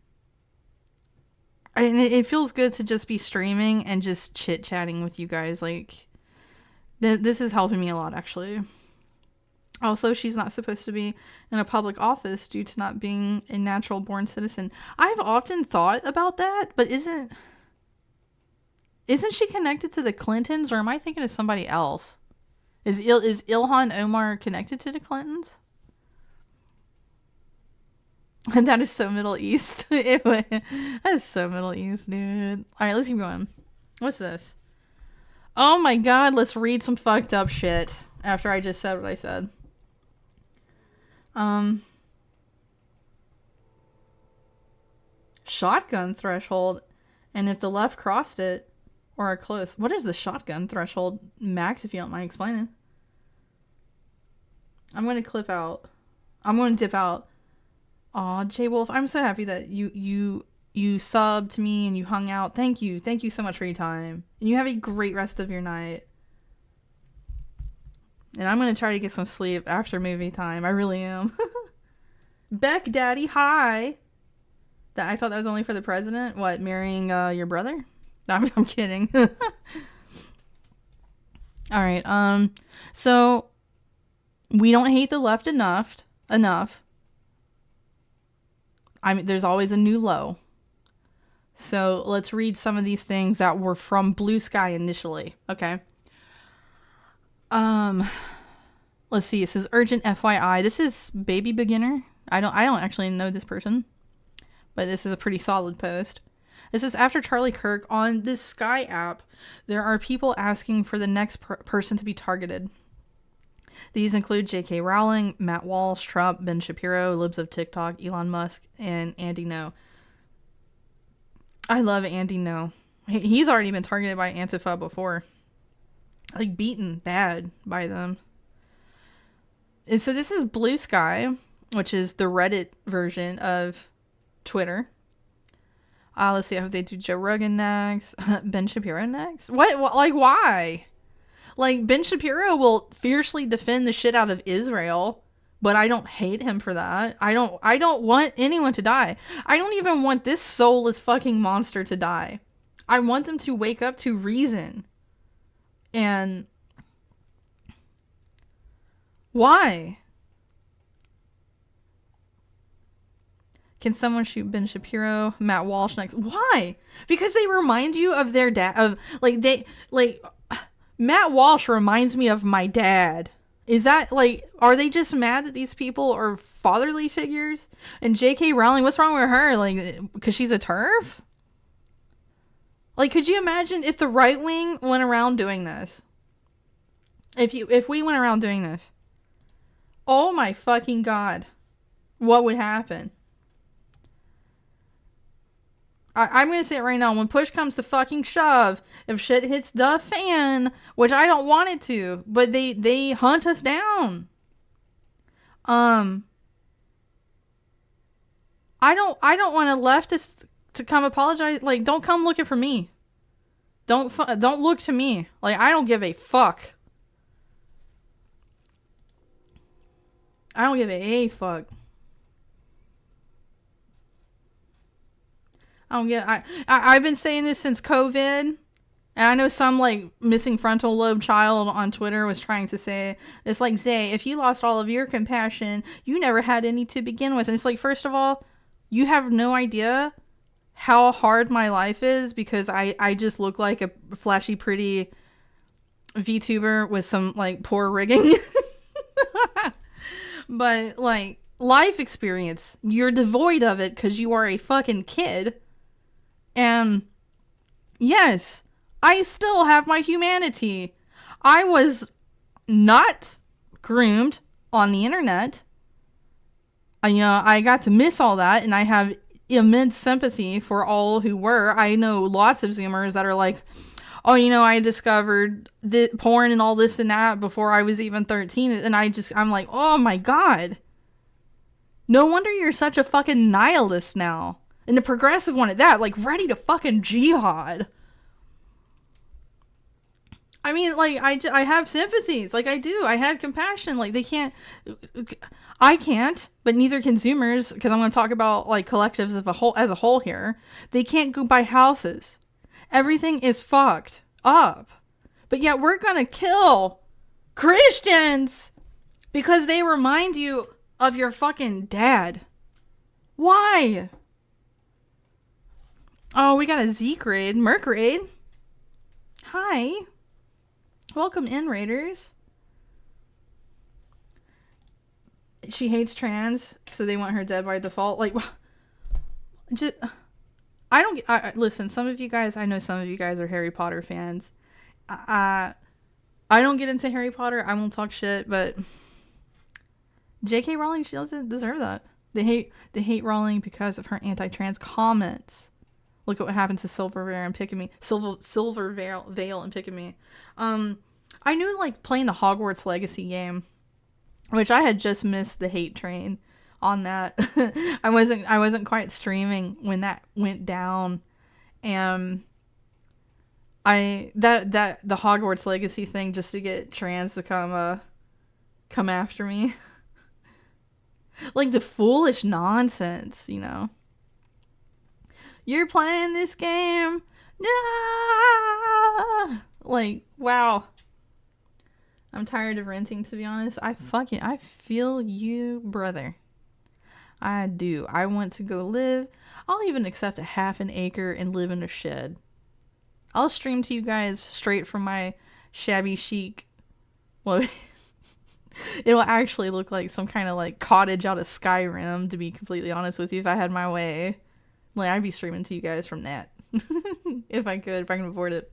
it feels good to just be streaming and just chit-chatting with you guys. Like, this is helping me a lot, actually. Also, she's not supposed to be in a public office due to not being a natural-born citizen. I've often thought about that, but isn't she connected to the Clintons, or am I thinking of somebody else? Is Ilhan Omar connected to the Clintons? That is so Middle East. That is so Middle East, dude. Alright, let's keep going. What's this? Oh my god, let's read some fucked up shit after I just said what I said. Shotgun threshold. And if the left crossed it, or are close. What is the shotgun threshold? Max, if you don't mind explaining. I'm going to clip out. I'm going to dip out. Aw, J Wolf, I'm so happy that you subbed me and you hung out. Thank you. Thank you so much for your time. And you have a great rest of your night. And I'm going to try to get some sleep after movie time. I really am. Beck Daddy, hi. I thought that was only for the president. What, marrying your brother? No, I'm kidding. Alright, so we don't hate the left enough. I mean, there's always a new low. So let's read some of these things that were from Blue Sky initially. Okay. Let's see. It says urgent FYI. This is Baby Beginner. I don't actually know this person, but this is a pretty solid post. It says, after Charlie Kirk, on this Sky app, there are people asking for the next person to be targeted. These include J.K. Rowling, Matt Walsh, Trump, Ben Shapiro, Libs of TikTok, Elon Musk, and Andy No. I love Andy No. He's already been targeted by Antifa before. Like, beaten bad by them. And so this is Blue Sky, which is the Reddit version of Twitter. Let's see, I hope they do Joe Rogan next. Ben Shapiro next? What? Like, why? Like, Ben Shapiro will fiercely defend the shit out of Israel, but I don't hate him for that. I don't want anyone to die. I don't even want this soulless fucking monster to die. I want them to wake up to reason. And why? Can someone shoot Ben Shapiro, Matt Walsh next? Why? Because they remind you of their dad. Matt Walsh reminds me of my dad. Is that, like, are they just mad that these people are fatherly figures? And J.K. Rowling, what's wrong with her? Like, because she's a TERF? Like, could you imagine if the right wing went around doing this? If we went around doing this. Oh my fucking god. What would happen? I'm going to say it right now. When push comes to fucking shove, if shit hits the fan, which I don't want it to, but they hunt us down. I don't want a leftist to come apologize. Like, don't come looking for me. Don't look to me. Like, I don't give a fuck. I don't give a fuck. I've been saying this since COVID. And I know some, like, missing frontal lobe child on Twitter was trying to say, it's like, Zay, if you lost all of your compassion, you never had any to begin with. And it's like, first of all, you have no idea how hard my life is because I just look like a flashy, pretty VTuber with some, like, poor rigging. But, like, life experience, you're devoid of it because you are a fucking kid. And, yes, I still have my humanity. I was not groomed on the internet. I got to miss all that, and I have immense sympathy for all who were. I know lots of Zoomers that are like, oh, I discovered the porn and all this and that before I was even 13, and I'm like, oh my god. No wonder you're such a fucking nihilist now. And the progressive one at that, like, ready to fucking jihad. I mean, like, I have sympathies. Like, I do. I had compassion. Like, I can't, but neither can Zoomers, because I'm going to talk about, like, collectives as a whole here. They can't go buy houses. Everything is fucked up. But yet we're going to kill Christians because they remind you of your fucking dad. Why? Oh, we got a Zeke raid. Merc raid. Hi. Welcome in, Raiders. She hates trans, so they want her dead by default. Like, just, listen, some of you guys, I know some of you guys are Harry Potter fans. I don't get into Harry Potter. I won't talk shit, but J.K. Rowling, she doesn't deserve that. They hate Rowling because of her anti-trans comments. Look at what happened to Silvervale and Pickamy. Silvervale and Pickamy. I knew, like, playing the Hogwarts Legacy game, which I had just missed the hate train on that. I wasn't quite streaming when that went down, and the Hogwarts Legacy thing just to get trans to come after me. Like, the foolish nonsense, You're playing this game? No! Like, wow. I'm tired of renting, to be honest. I feel you, brother. I do. I want to go live. I'll even accept a half an acre and live in a shed. I'll stream to you guys straight from my shabby chic. Well, it'll actually look like some kind of, like, cottage out of Skyrim, to be completely honest with you, if I had my way. Like, I'd be streaming to you guys from that. if I can afford it.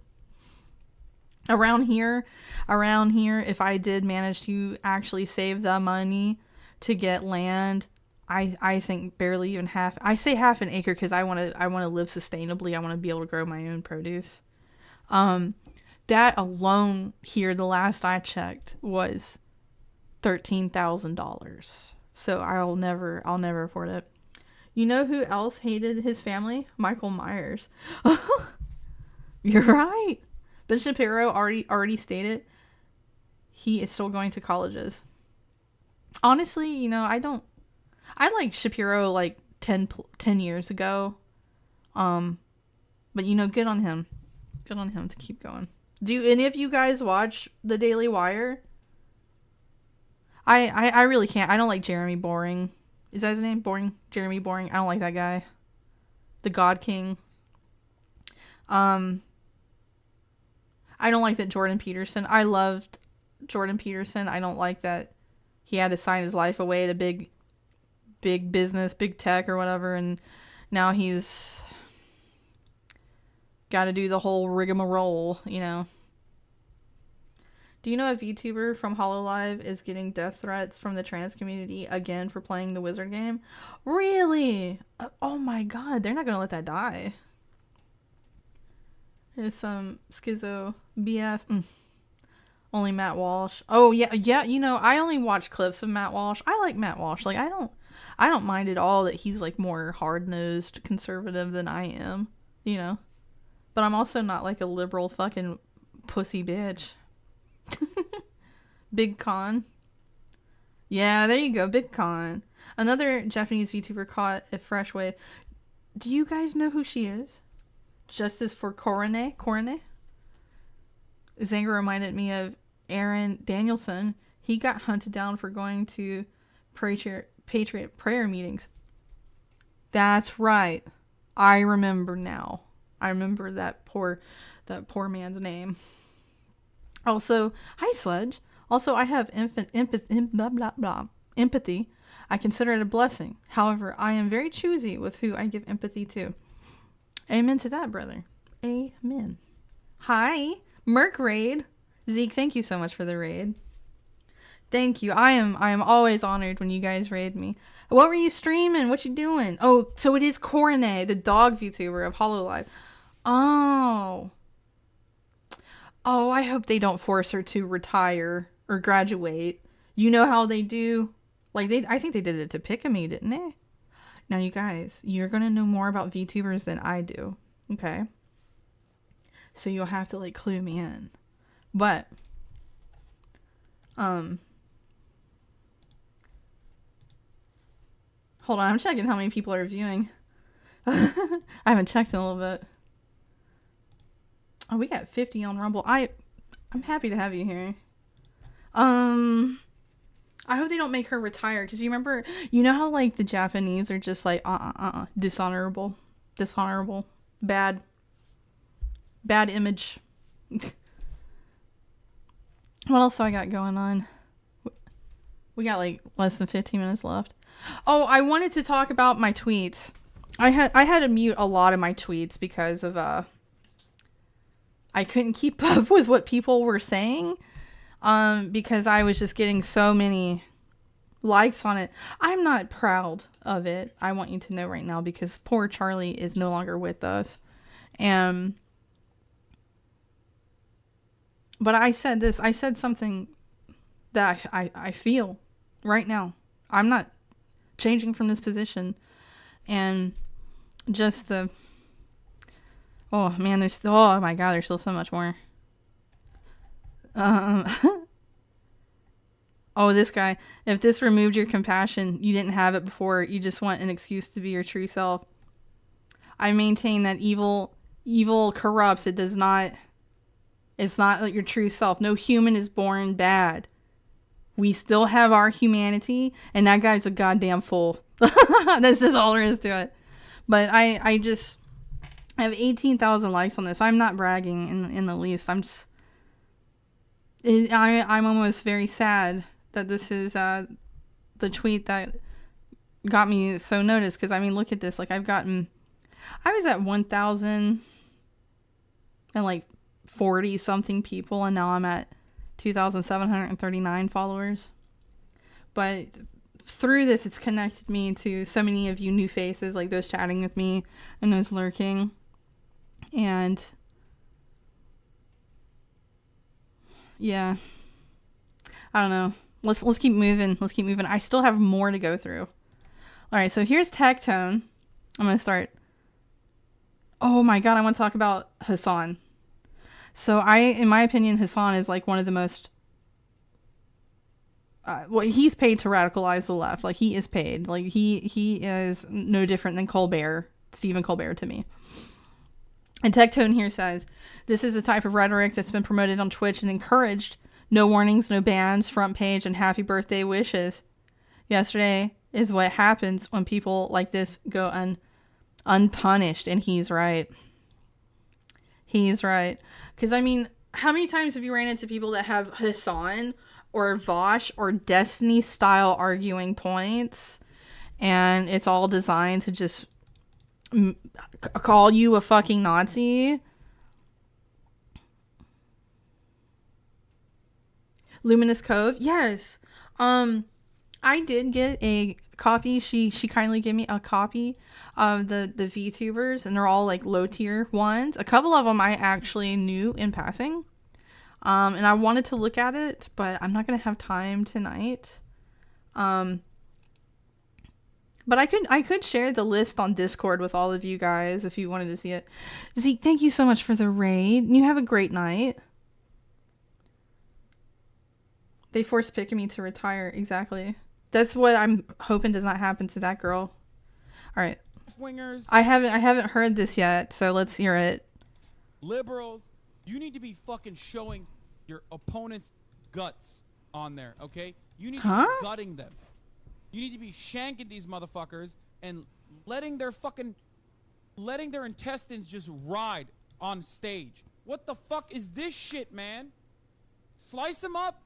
Around here, if I did manage to actually save the money to get land, I think barely even half. I say half an acre because I want to live sustainably. I want to be able to grow my own produce. That alone here, the last I checked, was $13,000. So I'll never afford it. You know who else hated his family? Michael Myers. You're right. Ben Shapiro already stated he is still going to colleges. Honestly, I liked Shapiro like 10 years ago. But good on him. Good on him to keep going. Do any of you guys watch The Daily Wire? I really can't. I don't like Jeremy Boring. Is that his name? Boring? Jeremy Boring? I don't like that guy. The God King. I don't like that Jordan Peterson. I loved Jordan Peterson. I don't like that he had to sign his life away to big business, big tech or whatever, and now he's got to do the whole rigmarole, Do you know a VTuber from HoloLive is getting death threats from the trans community again for playing the wizard game? Really? Oh my god, they're not gonna let that die. It's some schizo BS. Only Matt Walsh. Oh yeah. I only watch clips of Matt Walsh. I like Matt Walsh. Like, I don't mind at all that he's like more hard-nosed conservative than I am. But I'm also not like a liberal fucking pussy bitch. Big Con. Yeah, there you go. Big Con. Another Japanese VTuber caught a fresh wave. Do you guys know who she is? Justice for Korone? Zanger reminded me of Aaron Danielson. He got hunted down for going to Patriot prayer meetings. That's right. I remember now. I remember that poor man's name. Also, hi Sledge. Also, I have empathy. I consider it a blessing. However, I am very choosy with who I give empathy to. Amen to that, brother. Amen. Hi, Merc Raid. Zeke, thank you so much for the raid. Thank you. I am always honored when you guys raid me. What were you streaming? What you doing? Oh, so it is Coronet, the dog VTuber of HoloLive. Oh. Oh, I hope they don't force her to retire or graduate. You know how they do? Like, I think they did it to Pikami, didn't they? Now, you guys, you're going to know more about VTubers than I do. Okay? So you'll have to, like, clue me in. But, hold on, I'm checking how many people are viewing. I haven't checked in a little bit. Oh, we got 50 on Rumble. I'm happy to have you here. I hope they don't make her retire, because you know how, like, the Japanese are just like, dishonorable, bad image. What else do I got going on? We got, like, less than 15 minutes left. Oh, I wanted to talk about my tweets. I had to mute a lot of my tweets because of, I couldn't keep up with what people were saying. Because I was just getting so many likes on it. I'm not proud of it. I want you to know right now, because poor Charlie is no longer with us. But I said something that I feel right now. I'm not changing from this position. And just oh man, oh my god, there's still so much more. Oh, this guy. If this removed your compassion, you didn't have it before. You just want an excuse to be your true self. I maintain that evil corrupts. It's not like your true self. No human is born bad. We still have our humanity, and that guy's a goddamn fool. That's just all there is to it. But I have 18,000 likes on this. I'm not bragging in the least. I'm almost very sad that this is the tweet that got me so noticed. Because, I mean, look at this. Like, I was at 1,000 and, like, 40-something people, and now I'm at 2,739 followers. But through this, it's connected me to so many of you new faces, like those chatting with me and those lurking. And yeah, I don't know. Let's keep moving. Let's keep moving. I still have more to go through. All right, so here's Tectone. I'm gonna start. Oh my god, I want to talk about Hassan. So in my opinion, Hassan is like one of the most. Well, he's paid to radicalize the left. Like, he is paid. Like, he is no different than Stephen Colbert to me. And Tectone here says, this is the type of rhetoric that's been promoted on Twitch and encouraged. No warnings, no bans, front page, and happy birthday wishes. Yesterday is what happens when people like this go unpunished. And he's right. He's right. Because, I mean, how many times have you ran into people that have Hassan or Vosh or Destiny style arguing points, and it's all designed to just call you a fucking Nazi? Luminous Cove, yes. I did get a copy. She kindly gave me a copy of the VTubers, and they're all like low tier ones. A couple of them I actually knew in passing. And I wanted to look at it, but I'm not going to have time tonight. But I could share the list on Discord with all of you guys if you wanted to see it. Zeke, thank you so much for the raid. You have a great night. They forced Pikami to retire. Exactly. That's what I'm hoping does not happen to that girl. All right. Wingers. I haven't heard this yet, so let's hear it. Liberals You need to be fucking showing your opponent's guts on there, okay? You need to be gutting them. You need to be shanking these motherfuckers and letting their intestines just ride on stage. What the fuck is this shit, man? Slice them up.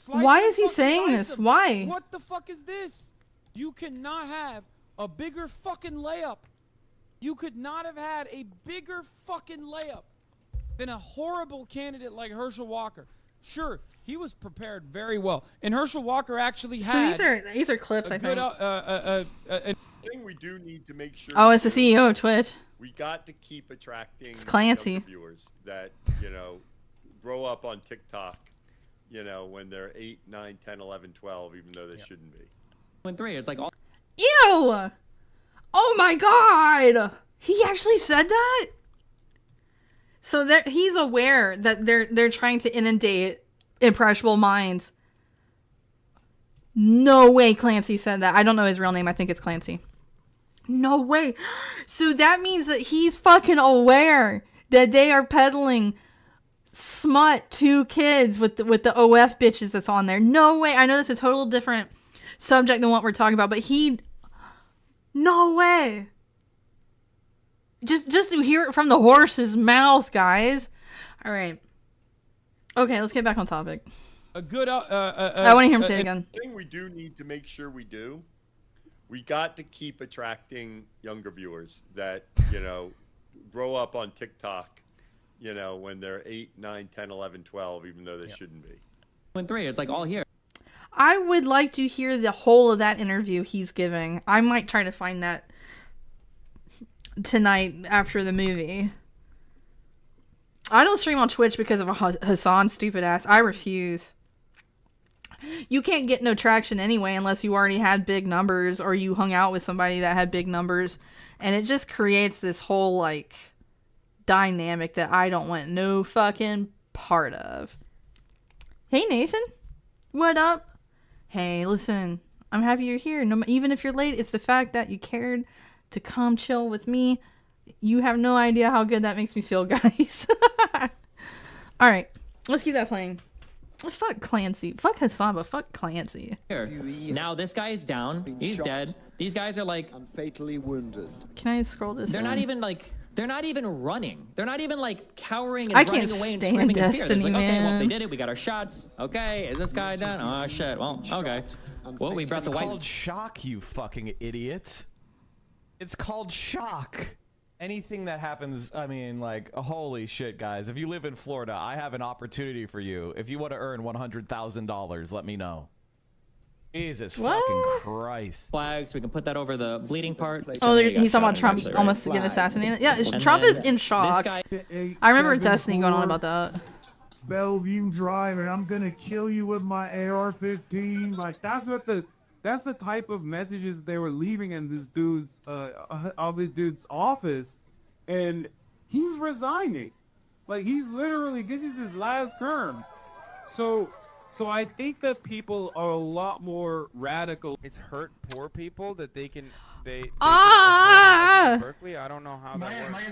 Why is he saying this? Why? What the fuck is this? You cannot have a bigger fucking layup. You could not have had a bigger fucking layup than a horrible candidate like Herschel Walker. Sure, he was prepared very well, and Herschel Walker actually had. So these are clips, I think. Thing we do need to make sure. Oh, it's the CEO of Twitch. We got to keep attracting it's Clancy. younger viewers that grow up on TikTok. When they're 8, 9, 10, 11, 12, even though they shouldn't be. 3, it's like all. Ew! Oh my god! He actually said that? So he's aware that they're trying to inundate impressionable minds. No way Clancy said that. I don't know his real name. I think it's Clancy. No way. So that means that he's fucking aware that they are peddling smut to kids with the OF bitches that's on there. No way. I know that's a total different subject than what we're talking about, but no way. Just to hear it from the horse's mouth, guys. All right. Okay, let's get back on topic. A good. I want to hear him say it again. The thing we do need to make sure we do, we got to keep attracting younger viewers that grow up on TikTok. When they're 8, 9, 10, 11, 12, even though they shouldn't be. 3, it's like all here. I would like to hear the whole of that interview he's giving. I might try to find that tonight after the movie. I don't stream on Twitch because of Hassan's stupid ass. I refuse. You can't get no traction anyway unless you already had big numbers or you hung out with somebody that had big numbers. And it just creates this whole, dynamic that I don't want no fucking part of. Hey, Nathan. What up? Hey, listen. I'm happy you're here. No, even if you're late, it's the fact that you cared to come chill with me. You have no idea how good that makes me feel, guys. Alright. Let's keep that playing. Fuck Clancy. Fuck Hassan, but fuck Clancy. Here. Now this guy is down. He's dead. These guys are and fatally wounded. Can I scroll this? They're not even they're not even running. They're not even cowering and I running can't away and stand screaming in fear. Destiny, It's like, okay, well, man. they did it. We got our shots. Okay, is this guy down? Oh shit. Well, okay. Well, we brought the It's white. called shock, you fucking idiots. It's called shock. Anything that happens, I mean, holy shit, guys. If you live in Florida, I have an opportunity for you. If you want to earn $100,000, let me know. Jesus fucking Christ. Flags. We can put that over the bleeding part. Oh, he's talking about Trump almost getting assassinated. Yeah, Trump is in shock. I remember Destiny going on about that. Bellevue Drive, and I'm gonna kill you with my AR-15. That's the type of messages they were leaving in this dude's office, and he's resigning. He's literally, this is his last term. So I think that people are a lot more radical. It's hurt poor people that they can Berkeley. I don't know how that works.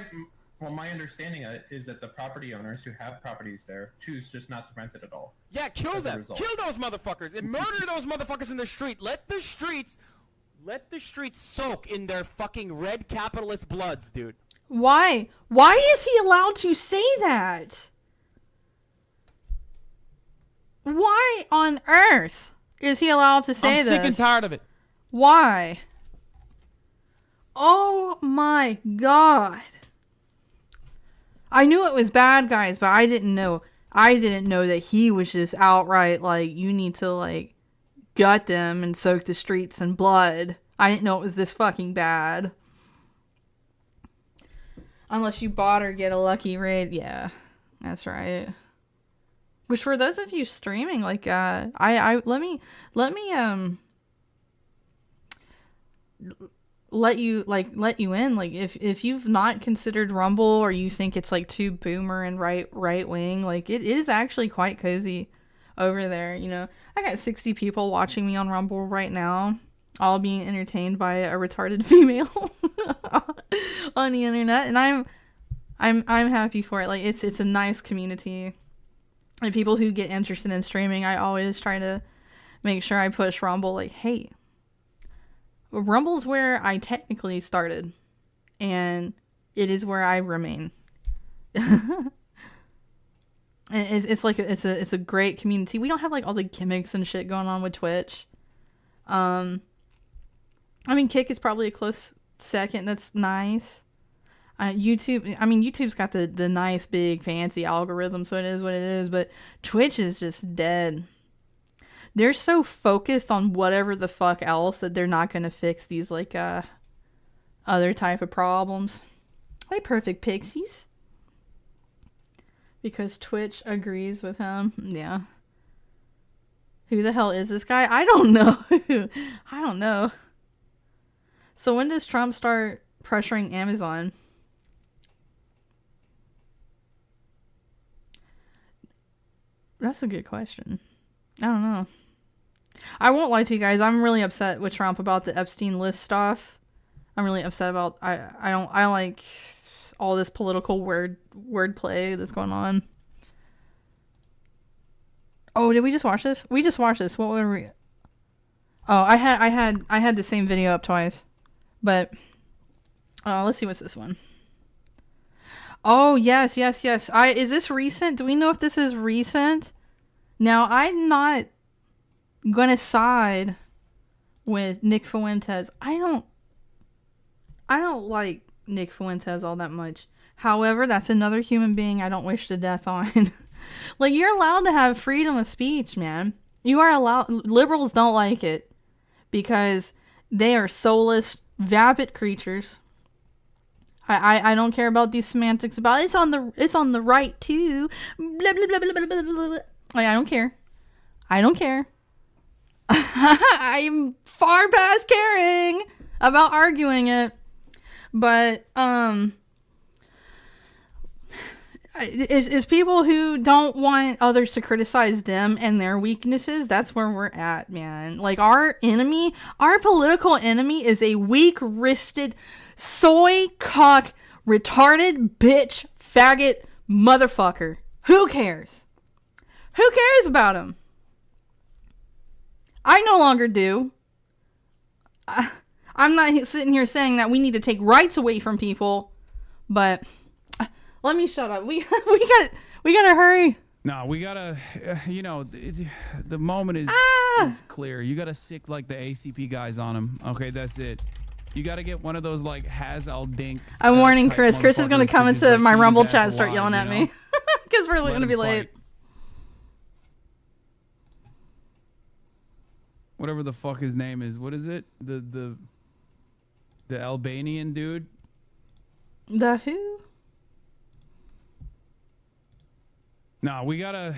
My understanding is that the property owners who have properties there choose just not to rent it at all. Yeah, kill them. Kill those motherfuckers and murder those motherfuckers in the street. Let the streets soak in their fucking red capitalist bloods, dude. Why? Why is he allowed to say that? Why on earth is he allowed to say this? I'm sick and tired of it. Why? Oh my god. I knew it was bad guys, but I didn't know that he was just outright you need to gut them and soak the streets in blood. I didn't know it was this fucking bad. Unless you bought or get a lucky raid. Yeah, that's right. Which for those of you streaming, let me let you in. If you've not considered Rumble or you think it's too boomer and right wing, it is actually quite cozy over there. I got 60 people watching me on Rumble right now, all being entertained by a retarded female on the internet, and I'm happy for it. Like it's a nice community. And people who get interested in streaming, I always try to make sure I push Rumble. Like, hey, Rumble's where I technically started, and it is where I remain. It's like it's a great community. We don't have like all the gimmicks and shit going on with Twitch. I mean, Kick is probably a close second. That's nice. YouTube, I mean, YouTube's got the nice big fancy algorithm, so it is what it is. But Twitch is just dead. They're so focused on whatever the fuck else that they're not gonna fix these like other type of problems. Hey, Perfect Pixies. Because Twitch agrees with him. Yeah. Who the hell is this guy? I don't know. I don't know. So when does Trump start pressuring Amazon? That's a good question. I don't know. I won't lie to you guys. I'm really upset with Trump about the Epstein list stuff. I'm really upset about I don't like all this political wordplay that's going on. Oh, did we just watch this? We just watched this. What were we? Oh, I had the same video up twice. But let's see what's this one. Oh, yes. Is this recent? Do we know if this is recent? Now, I'm not gonna side with Nick Fuentes. I don't like Nick Fuentes all that much. However, that's another human being I don't wish to death on. Like, you're allowed to have freedom of speech, man. You are allowed. Liberals don't like it because they are soulless, vapid creatures. I don't care about these semantics about it's on the right too. Blah, blah, blah, blah, blah, blah, blah. Like, I don't care. I'm far past caring about arguing it. But is people who don't want others to criticize them and their weaknesses. That's where we're at, man. Like, our political enemy is a weak-wristed, soy cock, retarded bitch, faggot, motherfucker. Who cares? Who cares about him? I no longer do. I'm not sitting here saying that we need to take rights away from people, but let me shut up. We gotta hurry. No, we gotta, the moment is clear. You gotta sick like the ACP guys on him. Okay, that's it. You gotta get one of those like Haz-al Dink. I'm warning Chris. Chris is gonna come into my Rumble chat and start yelling at me because we're gonna be late. Whatever the fuck his name is. What is it? The Albanian dude? The who? No, we gotta,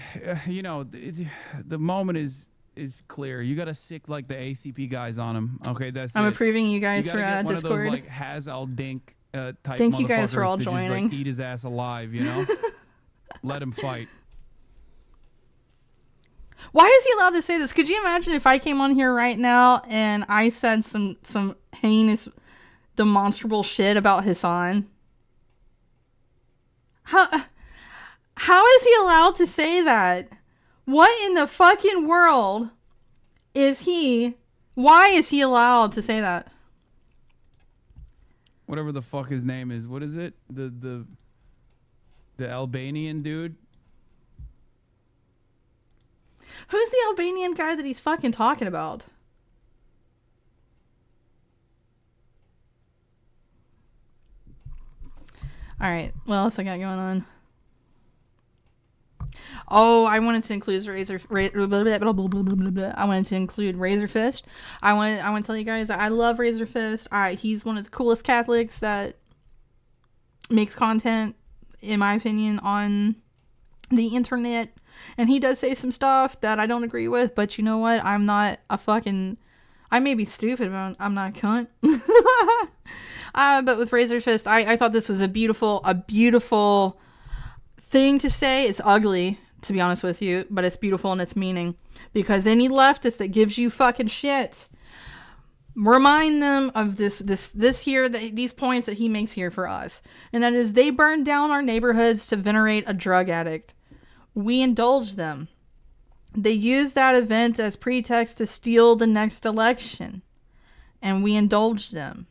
the moment is clear. You gotta sick like the ACP guys on him. Okay, that's I'm it. approving you guys for one Discord. Of those, like, Haz-al Dink type Thank you guys for all joining. Just, like, eat his ass alive, Let him fight. Why is he allowed to say this? Could you imagine if I came on here right now and I said some heinous, demonstrable shit about Hassan? How is he allowed to say that? What in the fucking world is he? Why is he allowed to say that? Whatever the fuck his name is. What is it? The Albanian dude? Who's the Albanian guy that he's fucking talking about? Alright, what else I got going on? Oh, I wanted to include I wanted to include Razor Fist. I want to tell you guys that I love Razor Fist. He's one of the coolest Catholics that makes content, in my opinion, on the internet. And he does say some stuff that I don't agree with, but you know what? I'm not a fucking... I may be stupid, but I'm not a cunt. But with Razor Fist, I thought this was a beautiful thing to say. It's ugly, to be honest with you, but it's beautiful in its meaning. Because any leftist that gives you fucking shit remind them of this here, these points that he makes here for us. And that is, they burned down our neighborhoods to venerate a drug addict. We indulged them. They used that event as pretext to steal the next election. And we indulged them.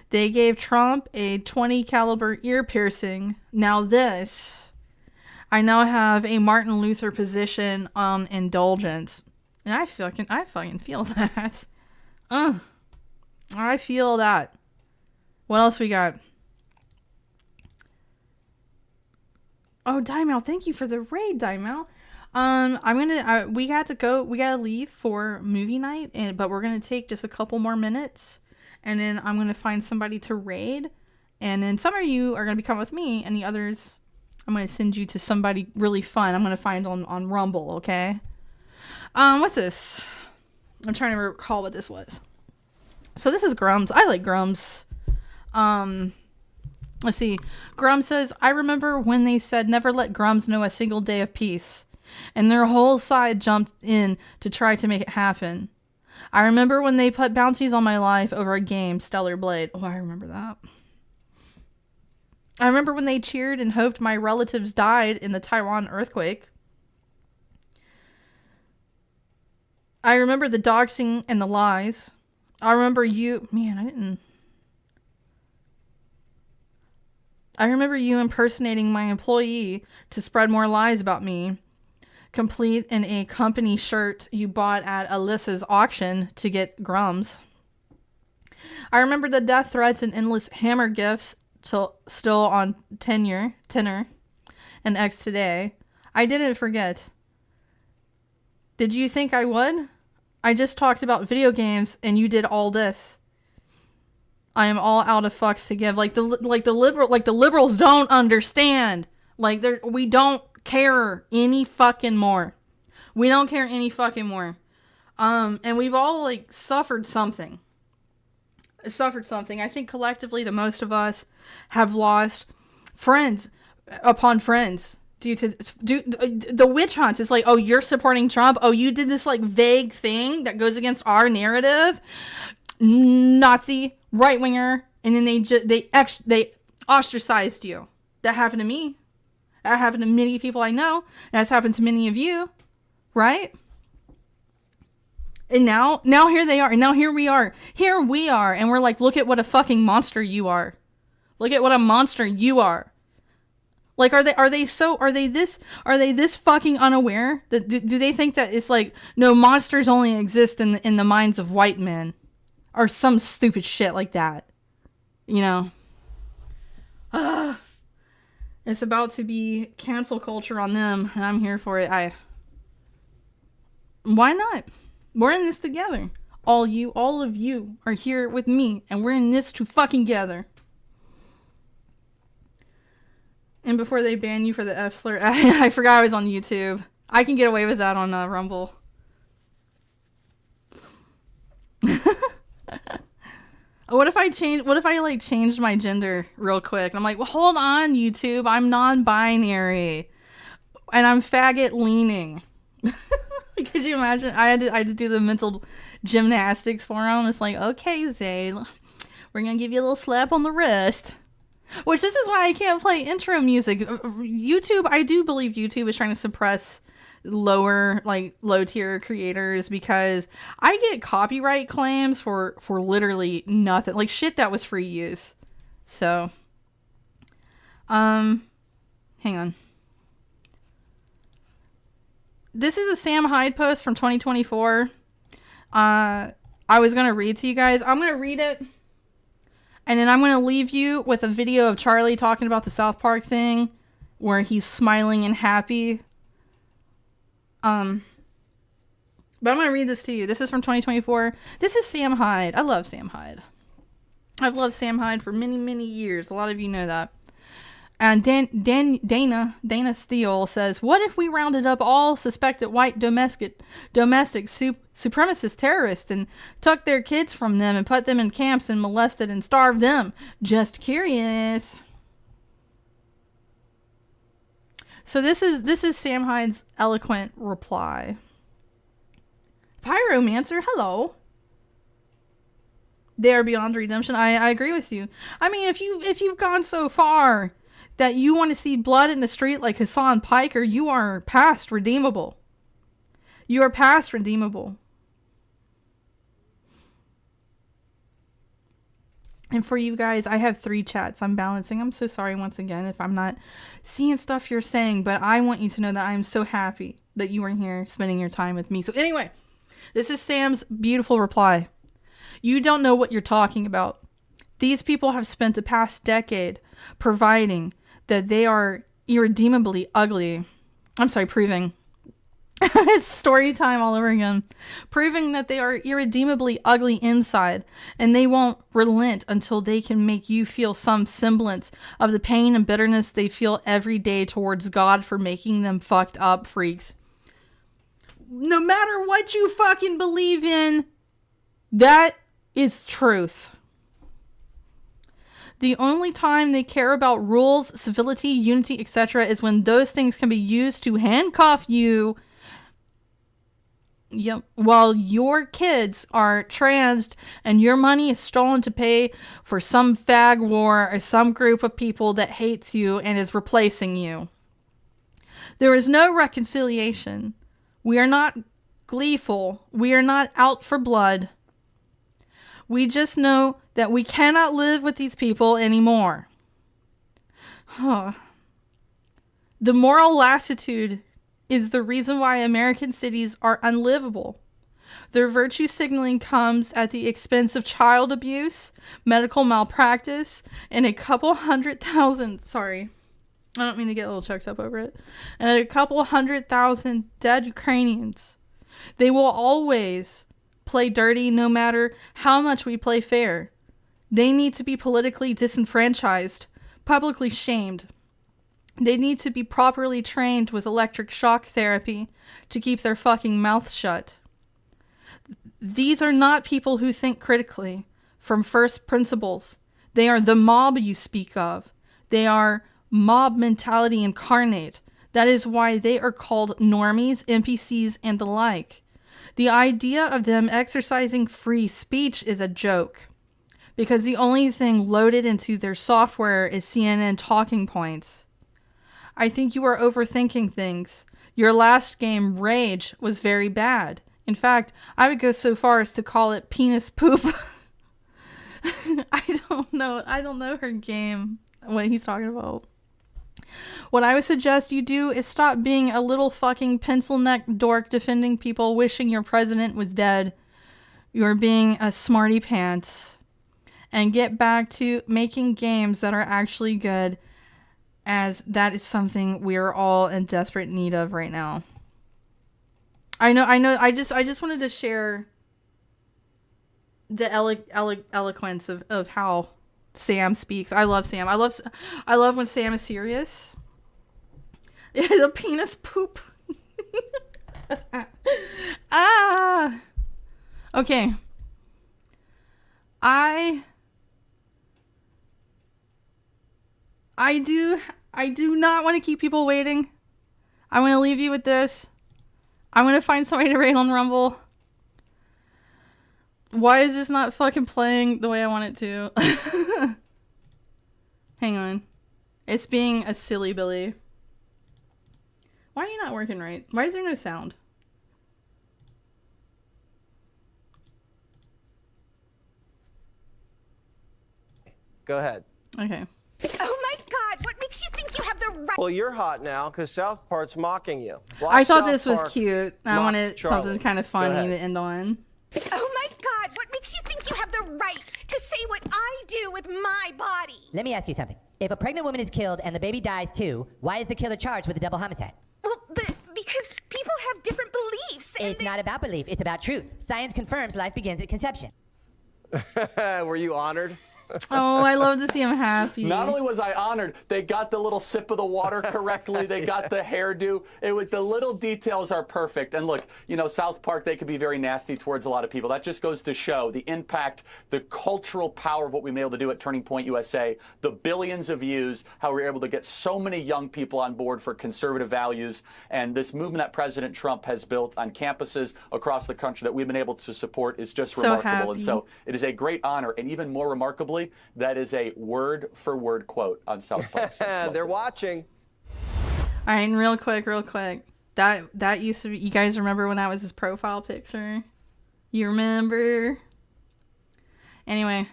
They gave Trump a .20 caliber ear piercing. Now this, I now have a Martin Luther position on indulgence. And I fucking feel that. I feel that. What else we got? Oh, Daimao, thank you for the raid, Daimao. We gotta leave for movie night, but we're gonna take just a couple more minutes, and then I'm gonna find somebody to raid, and then some of you are gonna be coming with me, and the others, I'm gonna send you to somebody really fun. I'm gonna find on Rumble, okay? What's this? I'm trying to recall what this was. So this is Grums. I like Grums. Let's see. Grum says, I remember when they said never let Grums know a single day of peace. And their whole side jumped in to try to make it happen. I remember when they put bounties on my life over a game, Stellar Blade. Oh, I remember that. I remember when they cheered and hoped my relatives died in the Taiwan earthquake. I remember the doxing and the lies. I remember you... Man, I remember you impersonating my employee to spread more lies about me. Complete in a company shirt you bought at Alyssa's auction to get Grums. I remember the death threats and endless hammer gifts still on tenor, and X today. I didn't forget. Did you think I would? I just talked about video games and you did all this. I am all out of fucks to give. Like the liberals don't understand. We don't care any fucking more. We don't care any fucking more. And we've all suffered something. I think collectively the most of us have lost friends upon friends due to the witch hunts. It's like, oh, you're supporting Trump. Oh, you did this vague thing that goes against our narrative. Nazi, right winger, and then they ostracized you. That happened to me. That happened to many people I know. And that's happened to many of you, right? And now here they are. And now here we are. Here we are, and we're like, look at what a fucking monster you are. Look at what a monster you are. Are they this fucking unaware? That do they think that it's no, monsters only exist in the minds of white men? Or some stupid shit like that. You know? It's about to be cancel culture on them, and I'm here for it. Why not? We're in this together. All of you are here with me, and we're in this together. And before they ban you for the F slur, I forgot I was on YouTube. I can get away with that on Rumble. What if I changed my gender real quick? And I'm like, well, hold on, YouTube. I'm non-binary. And I'm faggot leaning. Could you imagine? I had to do the mental gymnastics for him. It's like, okay, Zay, we're going to give you a little slap on the wrist. Which this is why I can't play intro music. YouTube, I do believe YouTube is trying to suppress low tier creators because I get copyright claims for literally nothing, shit that was free use. So hang on, this is a Sam Hyde post from 2024. I was gonna read to you guys. I'm gonna read it, and then I'm gonna leave you with a video of Charlie talking about the South Park thing where he's smiling and happy. But I'm going to read this to you. This is from 2024. This is Sam Hyde. I love Sam Hyde. I've loved Sam Hyde for many, many years. A lot of you know that. And Dana Steele says, what if we rounded up all suspected white domestic supremacist terrorists and took their kids from them and put them in camps and molested and starved them? Just curious. So this is Sam Hyde's eloquent reply. Pyromancer, hello. They are beyond redemption. I agree with you. I mean, if you've gone so far that you want to see blood in the street like Hassan Piker, you are past redeemable. You are past redeemable. And for you guys, I have 3 chats I'm balancing. I'm so sorry once again if I'm not seeing stuff you're saying, but I want you to know that I'm so happy that you are here spending your time with me. So anyway, this is Sam's beautiful reply. You don't know what you're talking about. These people have spent the past decade proving that they are irredeemably ugly. I'm sorry, proving. It's story time all over again. Proving that they are irredeemably ugly inside, and they won't relent until they can make you feel some semblance of the pain and bitterness they feel every day towards God for making them fucked up freaks. No matter what you fucking believe in, that is truth. The only time they care about rules, civility, unity, etc. is when those things can be used to handcuff you. Yep. While your kids are transed and your money is stolen to pay for some fag war or some group of people that hates you and is replacing you. There is no reconciliation. We are not gleeful. We are not out for blood. We just know that we cannot live with these people anymore. The moral lassitude is the reason why American cities are unlivable. Their virtue signaling comes at the expense of child abuse, medical malpractice, and a couple 100,000, sorry, I don't mean to get a little choked up over it, and a couple 100,000 dead Ukrainians. They will always play dirty no matter how much we play fair. They need to be politically disenfranchised, publicly shamed. They need to be properly trained with electric shock therapy to keep their fucking mouth shut. These are not people who think critically from first principles. They are the mob you speak of. They are mob mentality incarnate. That is why they are called normies, NPCs, and the like. The idea of them exercising free speech is a joke, because the only thing loaded into their software is CNN talking points. I think you are overthinking things. Your last game, Rage, was very bad. In fact, I would go so far as to call it penis poop. I don't know her game, what he's talking about. What I would suggest you do is stop being a little fucking pencil-neck dork defending people wishing your president was dead. You're being a smarty pants. And get back to making games that are actually good, as that is something we're all in desperate need of right now. I know. I just wanted to share the eloquence of how Sam speaks. I love Sam. I love when Sam is serious. It is a penis poop. Okay. I do not want to keep people waiting. I want to leave you with this. I'm going to find somebody to rate on Rumble. Why is this not fucking playing the way I want it to? Hang on. It's being a silly Billy. Why are you not working right? Why is there no sound? Go ahead. Okay. Oh my God, what makes you think you have the right? Well, you're hot now because South Park's mocking you. Watch I thought South this was Park cute. I mock wanted Charlie. something kind of funny to end on. Oh my God, what makes you think you have the right to say what I do with my body? Let me ask you something. If a pregnant woman is killed and the baby dies too, why is the killer charged with a double homicide? Well, because people have different beliefs. And It's not about belief, it's about truth. Science confirms life begins at conception. Were you honored? Oh, I love to see him happy. Not only was I honored, they got the little sip of the water correctly. They got the hairdo. The little details are perfect. And look, you know, South Park, they could be very nasty towards a lot of people. That just goes to show the impact, the cultural power of what we've been able to do at Turning Point USA, the billions of views, how we're able to get so many young people on board for conservative values, and this movement that President Trump has built on campuses across the country that we've been able to support is just So remarkable. happy. And so it is a great honor, and even more remarkably, that is a word-for-word quote on South Park. So, They're watching. All right, and real quick. That used to be, you guys remember when that was his profile picture? You remember? Anyway,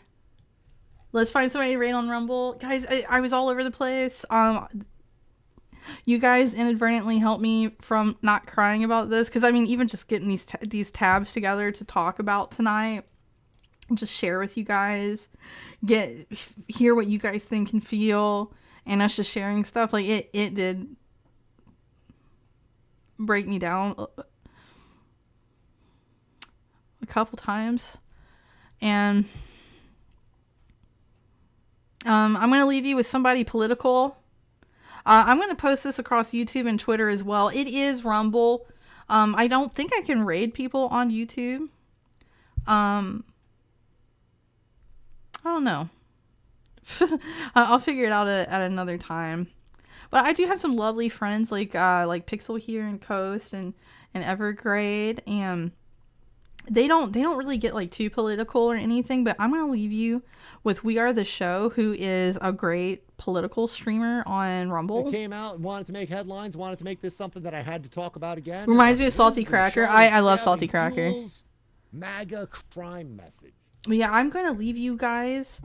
let's find somebody to rate on Rumble. Guys, I was all over the place. You guys inadvertently helped me from not crying about this, because I mean, even just getting these tabs together to talk about tonight, just share with you guys, hear what you guys think and feel, and us just sharing stuff, like it did break me down a couple times. And I'm gonna leave you with somebody political. I'm gonna post this across YouTube and Twitter as well. It is Rumble. I don't think I can raid people on YouTube. I don't know. I'll figure it out at another time. But I do have some lovely friends like Pixel here and Coast and Evergrade, and they don't really get like too political or anything, but I'm gonna leave you with We Are the Show, who is a great political streamer on Rumble. It came out and wanted to make headlines, wanted to make this something that I had to talk about again. Reminds me of Salty Cracker. I love Salty Cracker. MAGA crime message. But yeah, I'm gonna leave you guys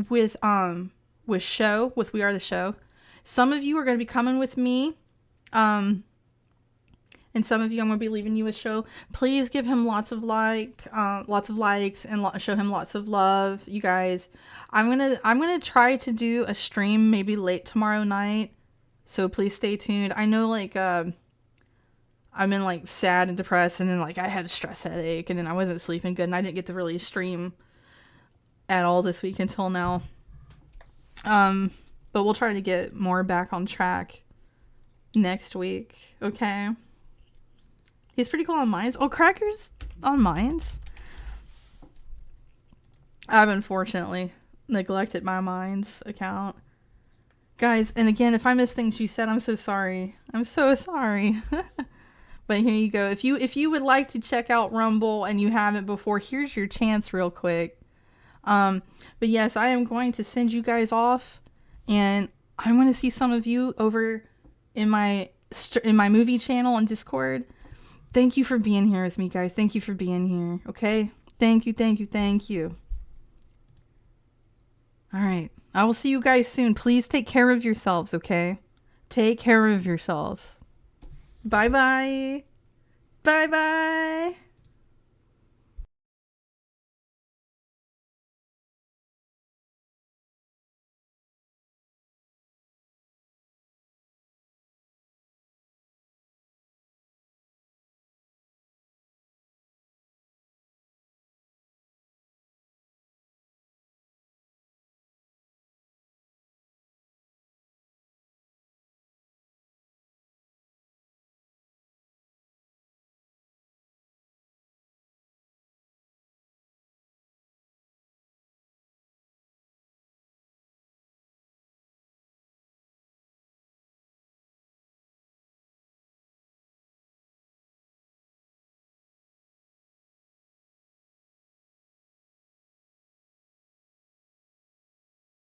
with We Are the Show. Some of you are gonna be coming with me, and some of you I'm gonna be leaving you with Show. Please give him lots of likes, and show him lots of love, you guys. I'm gonna try to do a stream maybe late tomorrow night, so please stay tuned. I know I've been like sad and depressed, and then like I had a stress headache, and then I wasn't sleeping good, and I didn't get to really stream at all this week until now. But we'll try to get more back on track next week. Okay. He's pretty cool on Mines. Oh, Cracker's on Mines. I've unfortunately neglected my Mines account. Guys, and again, if I missed things you said, I'm so sorry. I'm so sorry. But here you go. If you would like to check out Rumble and you haven't before, here's your chance real quick. But yes, I am going to send you guys off, and I'm going to see some of you over in my movie channel on Discord. Thank you for being here with me, guys. Thank you for being here. Okay? Thank you. All right. I will see you guys soon. Please take care of yourselves, okay? Take care of yourselves. Bye-bye. Bye-bye.